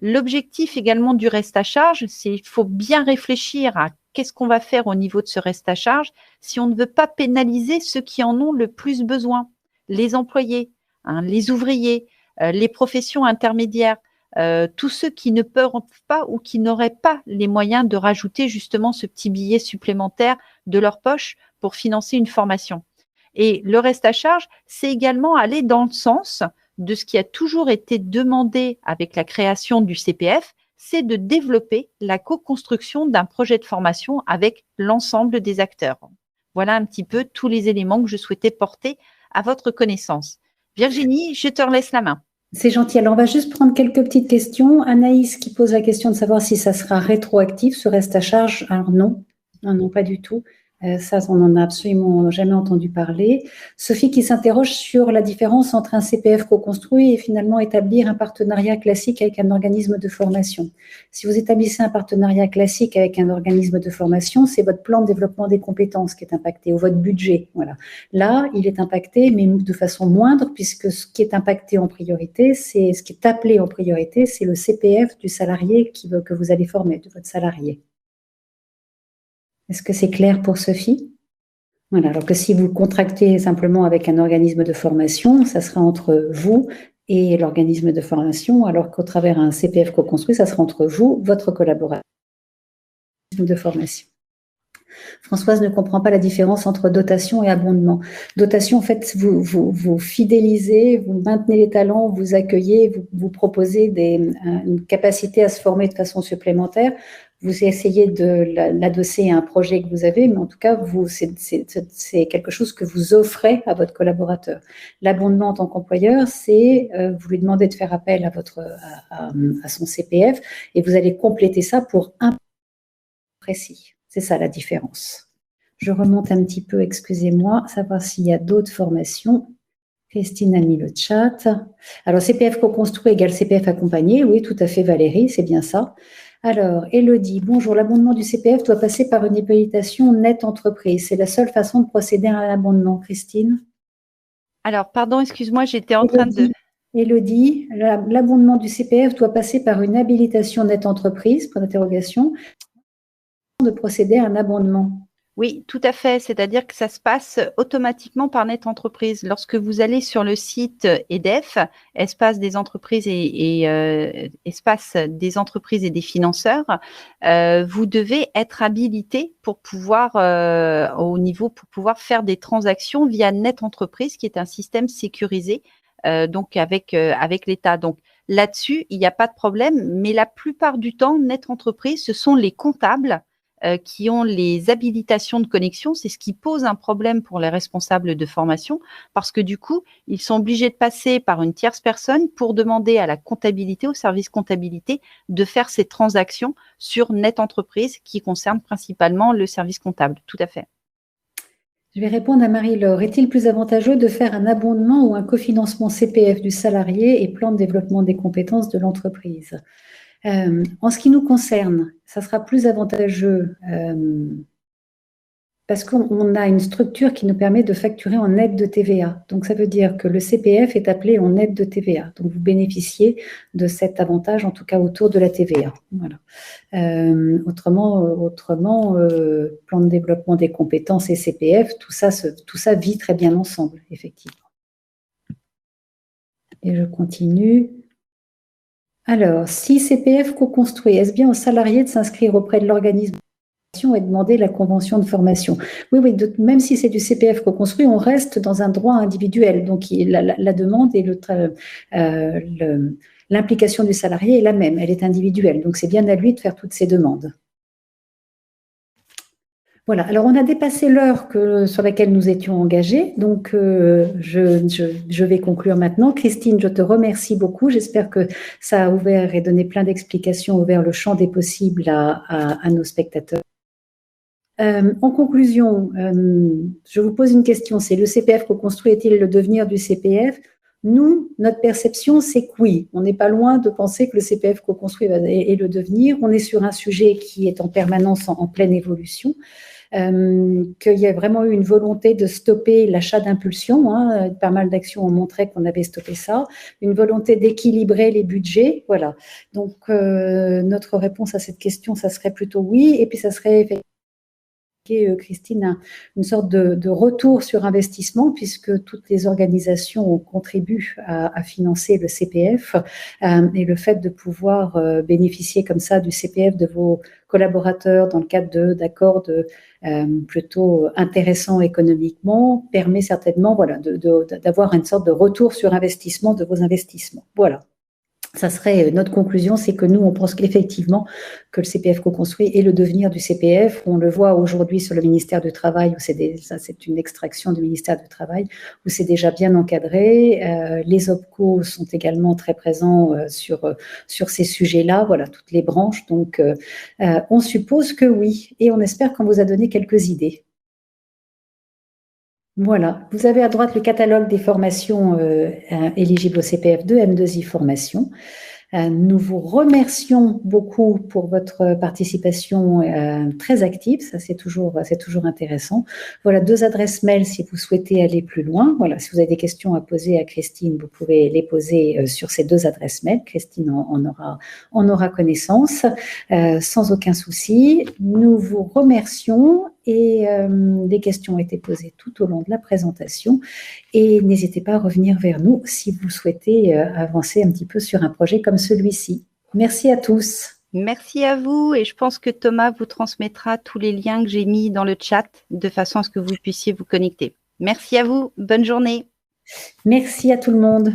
L'objectif également du reste à charge, c'est qu'il faut bien réfléchir à qu'est-ce qu'on va faire au niveau de ce reste à charge si on ne veut pas pénaliser ceux qui en ont le plus besoin, les employés, les ouvriers, les professions intermédiaires, tous ceux qui ne peuvent pas ou qui n'auraient pas les moyens de rajouter justement ce petit billet supplémentaire de leur poche pour financer une formation. Et le reste à charge, c'est également aller dans le sens de ce qui a toujours été demandé avec la création du CPF, c'est de développer la co-construction d'un projet de formation avec l'ensemble des acteurs. Voilà un petit peu tous les éléments que je souhaitais porter à votre connaissance. Virginie, je te laisse la main. C'est gentil. Alors, on va juste prendre quelques petites questions. Anaïs qui pose la question de savoir si ça sera rétroactif, ce reste à charge. Alors non, non, pas du tout. Ça, on n'en a absolument jamais entendu parler. Sophie qui s'interroge sur la différence entre un CPF co-construit et finalement établir un partenariat classique avec un organisme de formation. Si vous établissez un partenariat classique avec un organisme de formation, c'est votre plan de développement des compétences qui est impacté ou votre budget. Voilà. Là, il est impacté, mais de façon moindre, puisque ce qui est impacté en priorité, c'est ce qui est appelé en priorité, c'est le CPF du salarié que vous allez former, de votre salarié. Est-ce que c'est clair pour Sophie? Voilà, alors que si vous contractez simplement avec un organisme de formation, ça sera entre vous et l'organisme de formation, alors qu'au travers un CPF co-construit, ça sera entre vous, votre collaborateur de formation. Françoise ne comprend pas la différence entre dotation et abondement. Dotation, en fait, vous fidélisez, vous maintenez les talents, vous accueillez, vous proposez une capacité à se former de façon supplémentaire. Vous essayez de l'adosser à un projet que vous avez, mais en tout cas, c'est quelque chose que vous offrez à votre collaborateur. L'abondement en tant qu'employeur, c'est vous lui demandez de faire appel à son CPF et vous allez compléter ça pour un précis. C'est ça la différence. Je remonte un petit peu, excusez-moi, savoir s'il y a d'autres formations. Christine a mis le chat. Alors, CPF co-construit égale CPF accompagné. Oui, tout à fait, Valérie, c'est bien ça. Alors, Élodie, bonjour. L'abondement du CPF doit passer par une habilitation nette entreprise. C'est la seule façon de procéder à un abondement, Christine? Alors, pardon, excuse-moi, j'étais en train de… Élodie, l'abondement du CPF doit passer par une habilitation nette entreprise, point d'interrogation, de procéder à un abondement. Oui, tout à fait. C'est-à-dire que ça se passe automatiquement par Net Entreprise. Lorsque vous allez sur le site EDEF, espace des entreprises espace des entreprises et des financeurs, vous devez être habilité pour pouvoir pour pouvoir faire des transactions via Net Entreprise, qui est un système sécurisé donc avec l'État. Donc là-dessus, il n'y a pas de problème. Mais la plupart du temps, Net Entreprise, ce sont les comptables qui ont les habilitations de connexion. C'est ce qui pose un problème pour les responsables de formation, parce que du coup, ils sont obligés de passer par une tierce personne pour demander à la comptabilité, au service comptabilité, de faire ces transactions sur Net Entreprise qui concernent principalement le service comptable. Tout à fait. Je vais répondre à Marie-Laure. Est-il plus avantageux de faire un abondement ou un cofinancement CPF du salarié et plan de développement des compétences de l'entreprise? En ce qui nous concerne, ça sera plus avantageux parce qu'on a une structure qui nous permet de facturer en aide de TVA. Donc, ça veut dire que le CPF est appelé en aide de TVA. Donc, vous bénéficiez de cet avantage, en tout cas autour de la TVA. Voilà. Autrement, plan de développement des compétences et CPF, tout ça vit très bien ensemble, effectivement. Et je continue. Alors, si CPF co-construit, est-ce bien aux salariés de s'inscrire auprès de l'organisme et demander la convention de formation? Oui, même si c'est du CPF co-construit, on reste dans un droit individuel. Donc, la demande et l'implication du salarié est la même, elle est individuelle. Donc, c'est bien à lui de faire toutes ces demandes. Voilà, alors on a dépassé l'heure sur laquelle nous étions engagés, donc je vais conclure maintenant. Christine, je te remercie beaucoup. J'espère que ça a ouvert et donné plein d'explications, ouvert le champ des possibles à nos spectateurs. En conclusion, je vous pose une question, c'est le CPF co-construit est-il le devenir du CPF? Nous, notre perception, c'est que oui, on n'est pas loin de penser que le CPF co-construit est le devenir. On est sur un sujet qui est en permanence en pleine évolution. Qu'il y a vraiment eu une volonté de stopper l'achat d'impulsion. Hein, pas mal d'actions ont montré qu'on avait stoppé ça. Une volonté d'équilibrer les budgets. Voilà. Donc, notre réponse à cette question, ça serait plutôt oui. Et puis, ça serait effectivement, Christine, une sorte de retour sur investissement puisque toutes les organisations contribuent à financer le CPF et le fait de pouvoir bénéficier comme ça du CPF de vos collaborateurs dans le cadre d'accords plutôt intéressants économiquement permet certainement d'avoir une sorte de retour sur investissement de vos investissements. Voilà. Ça serait notre conclusion, c'est que nous, on pense qu'effectivement, que le CPF co-construit est le devenir du CPF. On le voit aujourd'hui sur le ministère du Travail, où c'est une extraction du ministère du Travail, où c'est déjà bien encadré. Les OPCO sont également très présents sur ces sujets-là, voilà, toutes les branches. Donc, on suppose que oui, et on espère qu'on vous a donné quelques idées. Voilà, vous avez à droite le catalogue des formations éligibles au CPF2, M2I Formation. Nous vous remercions beaucoup pour votre participation très active, ça c'est toujours intéressant. Voilà 2 adresses mail si vous souhaitez aller plus loin. Voilà, si vous avez des questions à poser à Christine, vous pouvez les poser sur ces 2 adresses mail. Christine en aura connaissance sans aucun souci. Nous vous remercions et les questions ont été posées tout au long de la présentation. Et n'hésitez pas à revenir vers nous si vous souhaitez avancer un petit peu sur un projet comme celui-ci. Merci à tous. Merci à vous et je pense que Thomas vous transmettra tous les liens que j'ai mis dans le chat de façon à ce que vous puissiez vous connecter. Merci à vous, bonne journée. Merci à tout le monde.